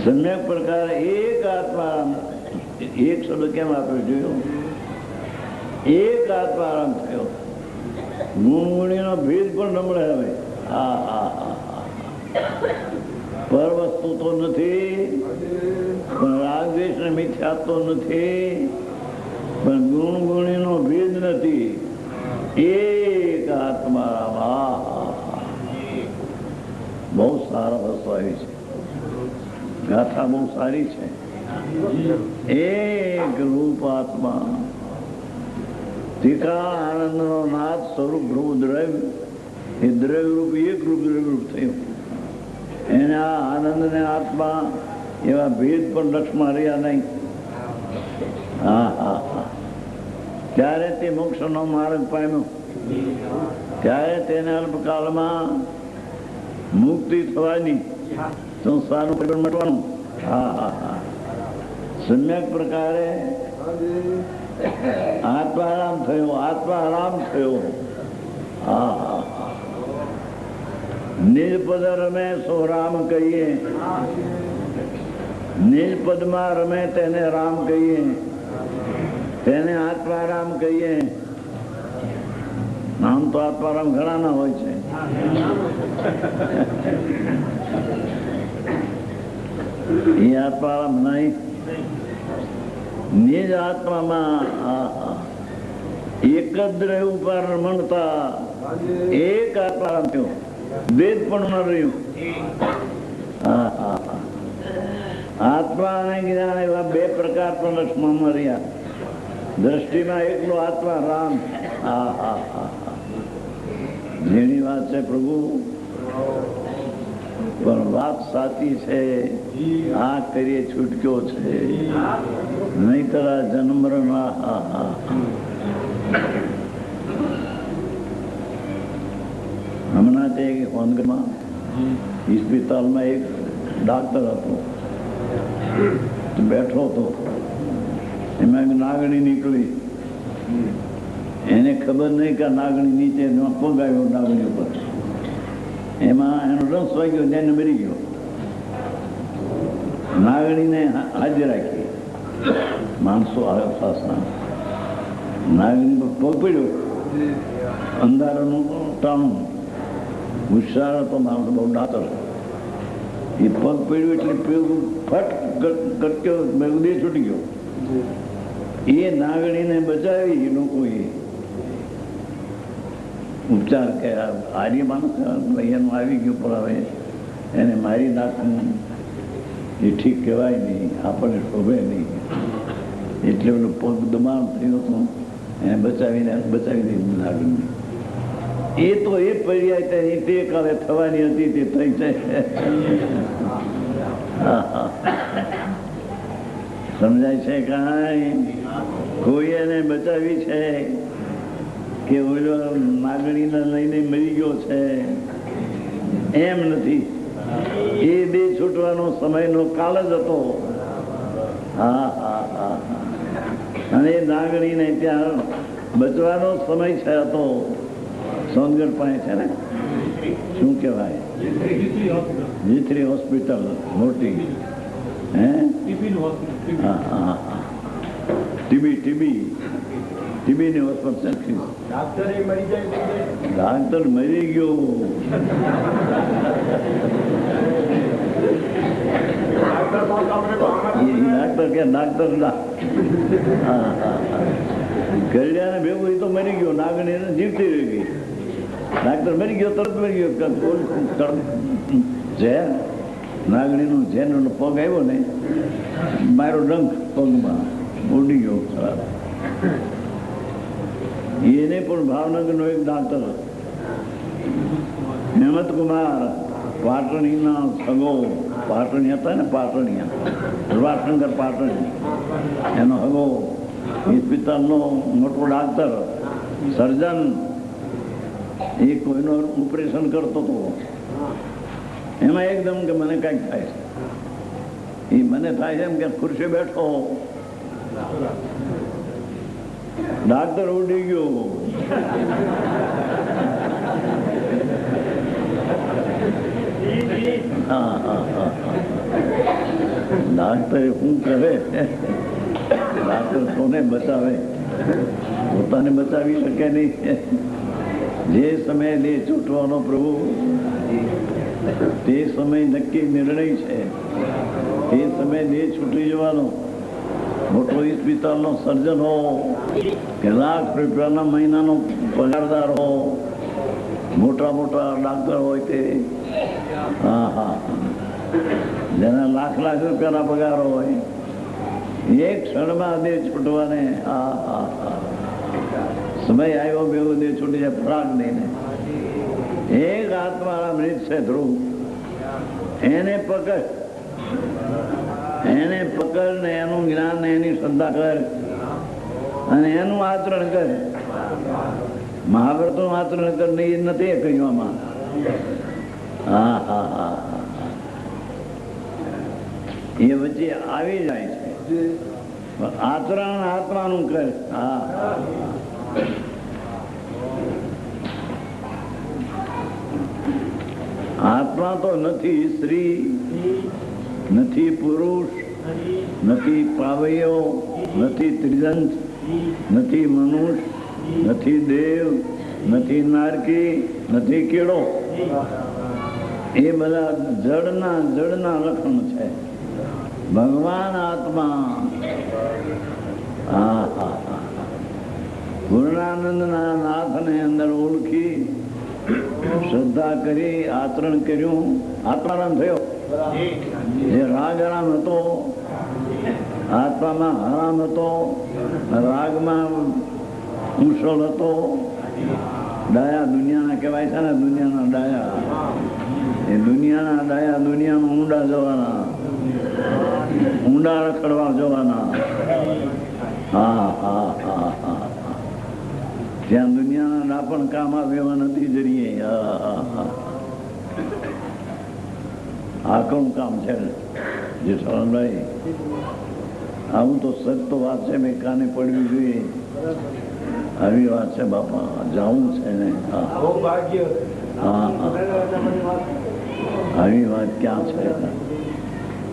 સમ્યક પ્રકારે એક આત્મા, એક શબ્દ કેમ આપ્યો જોયો? એક આત્મારામ થયો. ગુણગુણીનો ભેદ પણ નમળે હવે. હા હા હા. પર વસ્તુ તો નથી, પણ રાગદ્વેષ ને મિથ્યાત તો નથી, પણ ગુણગુણીનો ભેદ નથી. એક આત્મારામ. હા હા. સારા વસાવી છે. ગાથા બહુ સારી છે. એક રૂપ આત્મા તીખા આનંદનો નાથ સ્વરૂપ રૂપ દ્રવ્ય, એ દ્રવ્ય રૂપ એક રૂપ દ્રવ્ય રૂપ થયું. એને આ આનંદ ને આત્મા એવા ભેદ પણ લક્ષમાં રહ્યા નહીં. હા હા હા. ત્યારે તે મોક્ષનો માર્ગ પામ્યો, ત્યારે તેને અલ્પકાળમાં મુક્તિ થવાની, સંસારનું પરિબળ મટવાનું. હા હા હા. સમ્યક પ્રકારે આત્મારામ થયો, આત્મારામ થયો. હા હા હા. નિજ પદ રમે સો રામ કહીએ, નિજ પદમાં રમે તેને રામ કહીએ, તેને આત્મારામ કહીએ. નામ તો આત્મારામ ઘણા ના હોય છે. એ આત્મારામ નહીં, નિજ આત્મામાં એક જ દ્રવ્ય ઉપર રમણતા એક આત્મારામ થયો. વેદ પણ ન રહ્યું. આત્મા અને જ્ઞાન એવા બે પ્રકાર પણ લક્ષ્મણમાં રહ્યા. દ્રષ્ટિમાં એકલો આત્મા રામ. જેની વાત છે પ્રભુ, પણ વાત સાચી છે. આ કરીએ છૂટક્યો છે, નહીતર આ જન્મ હમણાં તે હોનગરમાં હોસ્પિટલમાં એક ડાક્ટર હતો, બેઠો હતો. એમાં એક નાગણી નીકળી. એને ખબર નહીં કે નાગણી નીચે પગ આવ્યો નાગણી ઉપર. એમાં એનો રસ વાગ્યો, તેને મરી ગયો. નાગણીને હાજર રાખી. માણસો આવ્યો પાસના. નાગણી પર પગ પડ્યો, અંધારાનું ટાણું. હોશિયાર હતો માણસ, બહુ ડાક્ટર. એ પગ પડ્યું એટલે ફટ કટક્યો, દેહ છૂટી ગયો. એ નાગણીને બચાવી લોકોએ ઉપચાર કર્યા. આર્ય માણસ એનું આવી ગયું, પણ હવે એને મારી નાખવું એ ઠીક કહેવાય નહીં, આપણને શોભે નહીં. એટલે પેલું પગ દબાણ થયું હતું, એને બચાવી દીધું નાગણી. એ તો એ પર્યાય તે કાલે થવાની હતી તે થઈ છે. સમજાય છે કાંઈ? કોઈ એને બચાવી છે કે ઓલો નાગણીને લઈને મરી ગયો છે? એમ નથી. એ દેહ છૂટવાનો સમયનો કાળ જ હતો. હા હા હા. અને એ નાગણીને ત્યાં બચવાનો સમય છે હતો. સોનગઢ પાસે છે ને, શું કહેવાય, જીથરી હોસ્પિટલ મોટી. હે? હા હા હા. ટીબીની હોસ્પિટલ. ડાક્ટર મરી ગયો. ડાક્ટર કે ડાક્ટર ના. હા હા હા. કલ્યાણ ભેગું એ તો મરી ગયો, નાગણી જીવતી રહી ગઈ. ડાક્ટર મરી ગયો, તરત મરી ગયો. ઝેર, નાગણીનું ઝેરનો પગ આવ્યો ને, મારો ડંખ પગમાં ઉડી ગયો. ખરાબ. એને પણ ભાવનગરનો એક ડાક્ટર હેમંતકુમાર, પાટણીના સગો, પાટણી હતા ને, પાટણીયા પ્રભાશંકર પાટણી, એનો હગો હોસ્પિટલનો મોટો ડાક્ટર, સર્જન. એ કોઈનું ઓપરેશન કરતો હતો. એમાં એકદમ કે મને કંઈક થાય છે. એ મને થાય છે એમ કે ખુરશી બેઠો, ડાક્ટર ઉડી ગયો. હા હા હા. ડાક્ટર શું કરે? ડાક્ટર કોને બચાવે? પોતાને બચાવી શકે નહીં. જે સમયે દેહ છૂટવાનો પ્રભુ, તે સમય નક્કી નિર્ણય છે. તે સમયે દેહ છૂટી જવાનો. મોટો હોસ્પિટલનો સર્જન હો કે લાખ રૂપિયાના મહિનાનો પગારદાર હો, મોટા મોટા ડાક્ટર હોય તે હા હા જેના લાખ લાખ રૂપિયાના પગારો હોય એક ક્ષણમાં દે છૂટવાને હા હા હા સમય આવ્યો બેવો દે છૂટી જાય ફરાક દઈને એક આત્માના મૃત છે ધ્રુવ એને પકડ ને એનું જ્ઞાન ને એની શ્રદ્ધા કર અને એનું આચરણ કર. મહાભારતનું આચરણ કર ને એ નથી કહ્યું આમાં. હા હા હા એ વચ્ચે આવી જાય છે આચરણ આત્માનું કર. હા આત્મા તો નથી સ્ત્રી, નથી પુરુષ, નથી પાવૈયો, નથી ત્રિદંત, નથી મનુષ્ય, નથી દેવ, નથી નારકી, નથી કીડો. એ બધા જડના લક્ષણ છે. ભગવાન આત્મા. હા હા હા પૂર્ણાનંદના નાથને અંદર ઓળખી શ્રદ્ધા કરી આચરણ કર્યું આત્મારામ થયો. જે રાગ આરામ હતો આત્મામાં આરામ હતો, રાગમાં કુશળ હતો. ડાયા દુનિયાના કહેવાય છે ને, દુનિયાના ડાયા. એ દુનિયાના ડાયા દુનિયામાં ઊંડા જવાના, ઊંડા રખડવા જવાના. હા હા હા હા જ્યાં દુનિયાના ડાપણ કામ આવે એવા નથી જરીએ. આકરું કામ છે જે સરળભાઈ. આવું તો સત્ય તો વાત છે, મેં કાને પડવી જોઈએ. આવી વાત છે બાપા, જાવું છે ને. હા હા આવી વાત ક્યાં છે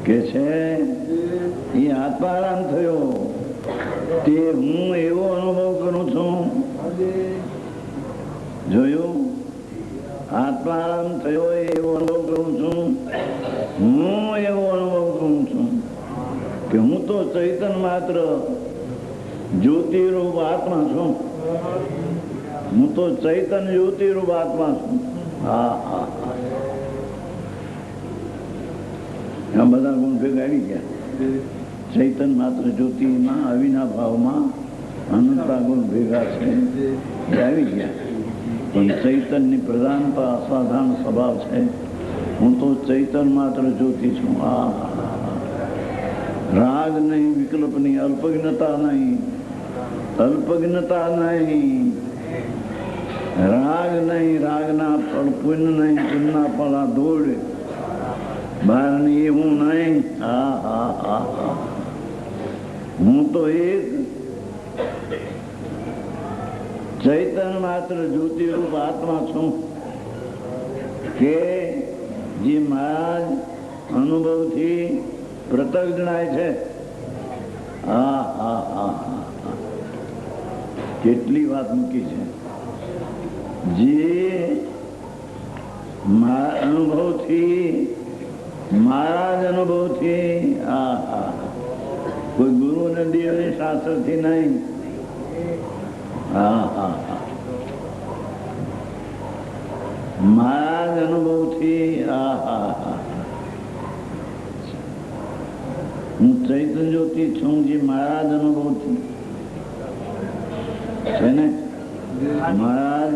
કે છે એ આત્મારામ થયો તે હું એવો અનુભવ કરું છું. જોયું? આત્મારામ થયો એવો અનુભવ કરું છું. હું એવો અનુભવ કરું છું કે હું તો ચૈતન્ય માત્ર જ્યોતિરૂપ આત્મા છું. હું તો ચૈતન્ય જ્યોતિરૂપ આત્મા છું. હા હા આ બધા ગુણ ભેગા આવી ગયા. ચૈતન્ય માત્ર જ્યોતિમાં અવિના ભાવમાં અનંતા ગુણ ભેગા છે એ આવી ગયા. પણ ચૈતન્યની પ્રધાનતા અસાધારણ સ્વભાવ છે. હું તો ચૈતન્ય માત્ર જ્યોતિ છું. રાગ નહીં, વિકલ્પ નહીં, અલ્પજ્ઞતા નહીં, રાગ નહીં, રાગના ફળ પુણ્ય નહીં, પુણ્યના ફળ આ ધૂળ બહારની એ હું નહીં. હા હા હા હા હું તો એક ચૈતન્ય માત્ર જ્યોતિરૂપ આત્મા છું કે જે મહારાજ અનુભવથી પ્રત્યક્ષ જણાય છે. હા હા હા હા કેટલી વાત મૂકી છે. જે અનુભવથી મહારાજ અનુભવથી. હા હા કોઈ ગુરુ ને દેવ શાસ્ત્રથી નહીં. હા હા હા મહારાજ અનુભવથી. હા હા હા હું ચૈતન્ય જ્યોતિ છું જે મહારાજ અનુભવથી છે ને. મહારાજ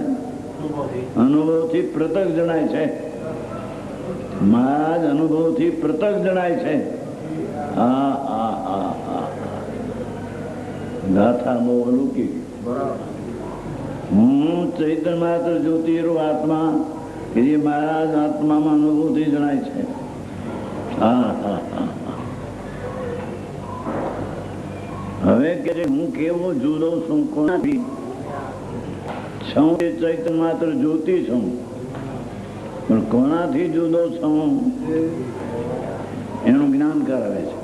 અનુભવથી પ્રત્યક્ષ જણાય છે. મહારાજ અનુભવથી પ્રત્યક્ષ જણાય છે. હા હા હા હા ગાથા બહુ અલૌકિક. હું ચૈતન્ય માત્ર જ્યોતિરૂપ આત્મા કે જે મહારાજ આત્મામાં અનુભવથી જણાય છે. હા હા હા હવે કે હું કેવો જુદો છું કોનાથી છું? એ ચૈતન્ય માત્ર જ્યોતિ છું, પણ કોનાથી જુદો છું એનું જ્ઞાન કરાવે છે.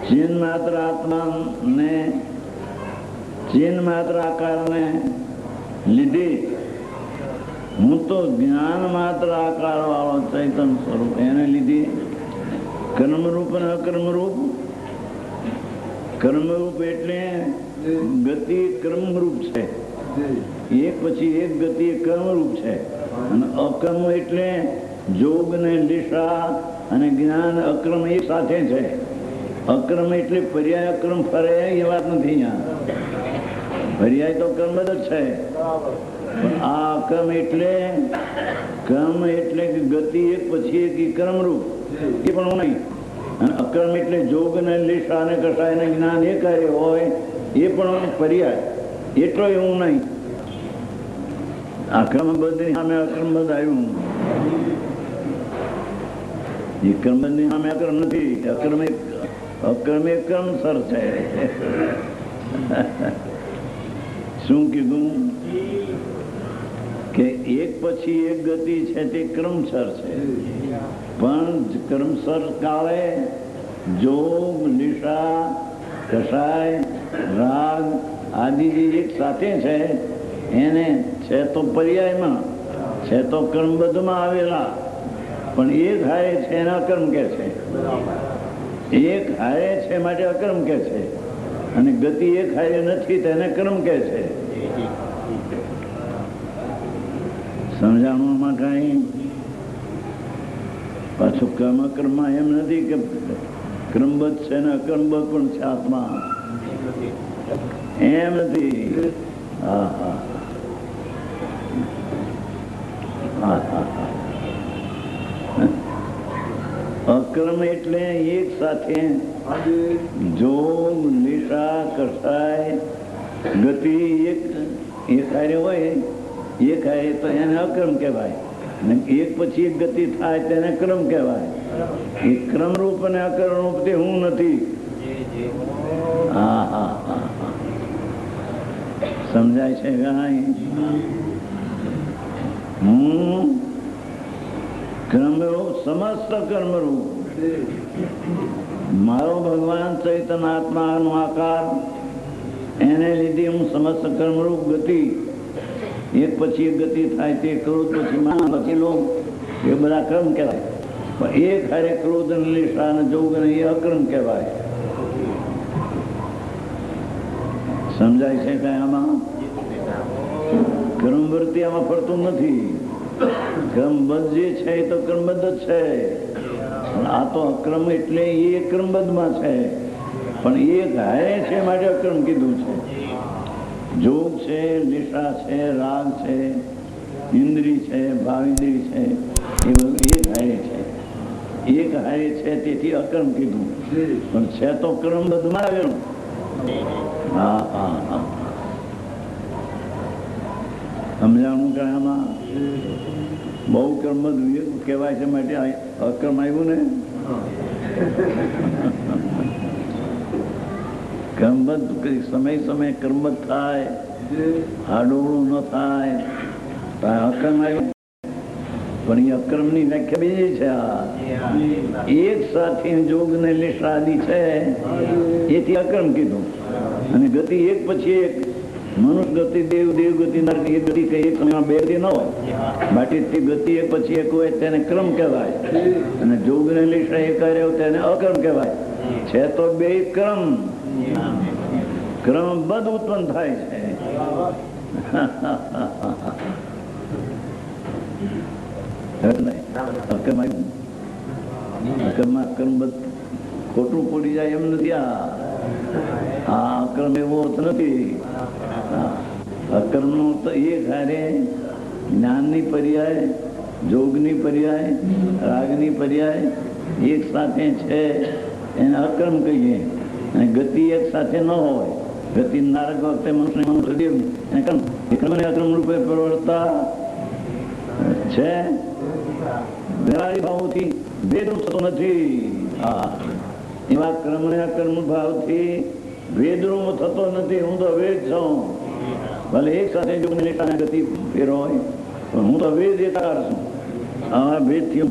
ચિન્હ માત્ર આત્મા ને ચિન્હ માત્ર આકારને લીધે હું તો જ્ઞાન માત્ર આકાર વાળો ચૈતન્ય સ્વરૂપ એને લીધે કર્મરૂપ અને અકર્મરૂપ. કર્મરૂપ એટલે ગતિ કર્મરૂપ છે, એક પછી એક ગતિ કર્મરૂપ છે. અને અકર્મ એટલે જોગ ને નિશા અને જ્ઞાન અક્રમ એ સાથે છે. અક્રમ એટલે પર્યાય અક્રમ ફરે એ વાત નથી. અહીંયા પર્યાય તો કર્મ જ છે, પણ આ અક્રમ એટલે કર્મ એટલે કે ગતિ એક પછી એક ક્રમરૂપ એ પણ નહીં. અને અક્રમ એટલે જોગ ને નિશા ને કસાય ને જ્ઞાન એ કાર્ય હોય એ પણ પર્યાય એટલો એવું નહીં. આ ક્રમબદ્ધ ની સામે અક્રમબદ્ધ આવ્યું. એ ક્રમબદ્ધ ની સામે અક્રમ નથી. અક્રમ એ ક્રમસર છે. શું કીધું કે એક પછી એક ગતિ છે તે ક્રમસર છે, પણ ક્રમસર કાળે જોગ નિશા કસાય રાગ આદિ જે એક સાથે છે એને છે તો પર્યાયમાં છે તો કર્મબદ્ધમાં આવેલા, પણ એક હારે છે એને અકર્મ કે છે. એક હારે છે માટે અકર્મ કે છે, અને ગતિ એક હારે નથી તેને કર્મ કે છે. સમજાણું આમાં કઈ? પાછું કર્મ કર્મમાં એમ નથી કે ક્રમબદ્ધ છે ને અકર્મબદ્ધ પણ છે આત્મા, એમ નથી. હા હા હા હા. અક્રમ એટલે એક સાથે જોગ નિશા કસાય ગતિ એક હારે હોય, એક હારે તો એને અક્રમ કહેવાય, અને એક પછી એક ગતિ થાય તેને ક્રમ કહેવાય. એ ક્રમરૂપ અને અકર્મરૂપ તે હું નથી. હા હા હા. સમજાય છે કાંઈ? હું કર્મરૂપ સમસ્ત કર્મરૂપ મારો ભગવાન ચૈતન્ય આત્માનો આકાર, એને લીધે હું સમસ્ત કર્મરૂપ ગતિ એક પછી એક ગતિ થાય તે ક્રોધ પછી માન પછી લોભ એ બધા ક્રમ કહેવાય. પણ એક હારે ક્રોધ નિશા અને જોગ એ અક્રમ કહેવાય. સમજાય છે કઈ આમાં? કર્મવૃત્તિ આમાં ફરતું નથી. ક્રમબદ્ધ જે છે એ તો ક્રમબદ્ધ જ છે, આ તો અક્રમ એટલે એ ક્રમબદ્ધમાં છે, પણ એક હારે છે માટે અક્રમ કીધું છે. જોગ છે, નિશા છે, રાગ છે, ઇન્દ્રિય છે, ભાવેન્દ્રિય છે, એ બધું એક હારે છે. એક હારે છે તેથી અક્રમ કીધું, પણ છે તો ક્રમબદ્ધમાં આવેલું. હા હા હા. સમજાણું કે આમાં બહુ કર્મબદ્ધ કહેવાય છે માટે અક્રમ આવ્યું ને. કર્મબદ્ધ સમય સમય કર્મબદ્ધ થાય, હાડોળું ન થાય, અક્રમ આવ્યું. પણ એ અક્રમની વ્યાખ્યા બીજી છે. એક સાથે જોગ ને નિશા આદિ છે એથી અક્રમ કીધું, અને ગતિ એક પછી એક મનુષ્ય ગતિ, દેવ ગતિ, નરક એ ગતિ કઈ એક સમયમાં બે ગતિ ન હોય, બાકી તે ગતિ એક પછી એક હોય તેને ક્રમ કહેવાય, અને જોગ ને નિશા એક કર્યો તેને અક્રમ કહેવાય. છે તો બે ક્રમ ક્રમબદ્ધ ઉત્પન્ન થાય છે. અક્રમબદ્ધ ખોટું પડી જાય એમ નથી. આ અક્રમ એવો અર્થ નથી. અક્રમ નો તો એક હારે જ્ઞાનની પર્યાય, જોગની પર્યાય, રાગની પર્યાય એક સાથે છે એને અક્રમ કહીએ. અને ગતિ એક સાથે ન હોય, ગતિ નારક વખતે મનુષ્ય અક્રમ રૂપે પ્રવર્તતા છે. ભાવથી ભેદ થતો નથી. હા, એવા ક્રમ ને અક્રમ ભાવથી ભેદરૂપ થતો નથી. હું તો વેદ છું, ભલે એક સાથે જો ગતિ ફેરો હોય, પણ હું તો વેદ એકાર છું. આ ભેદ થી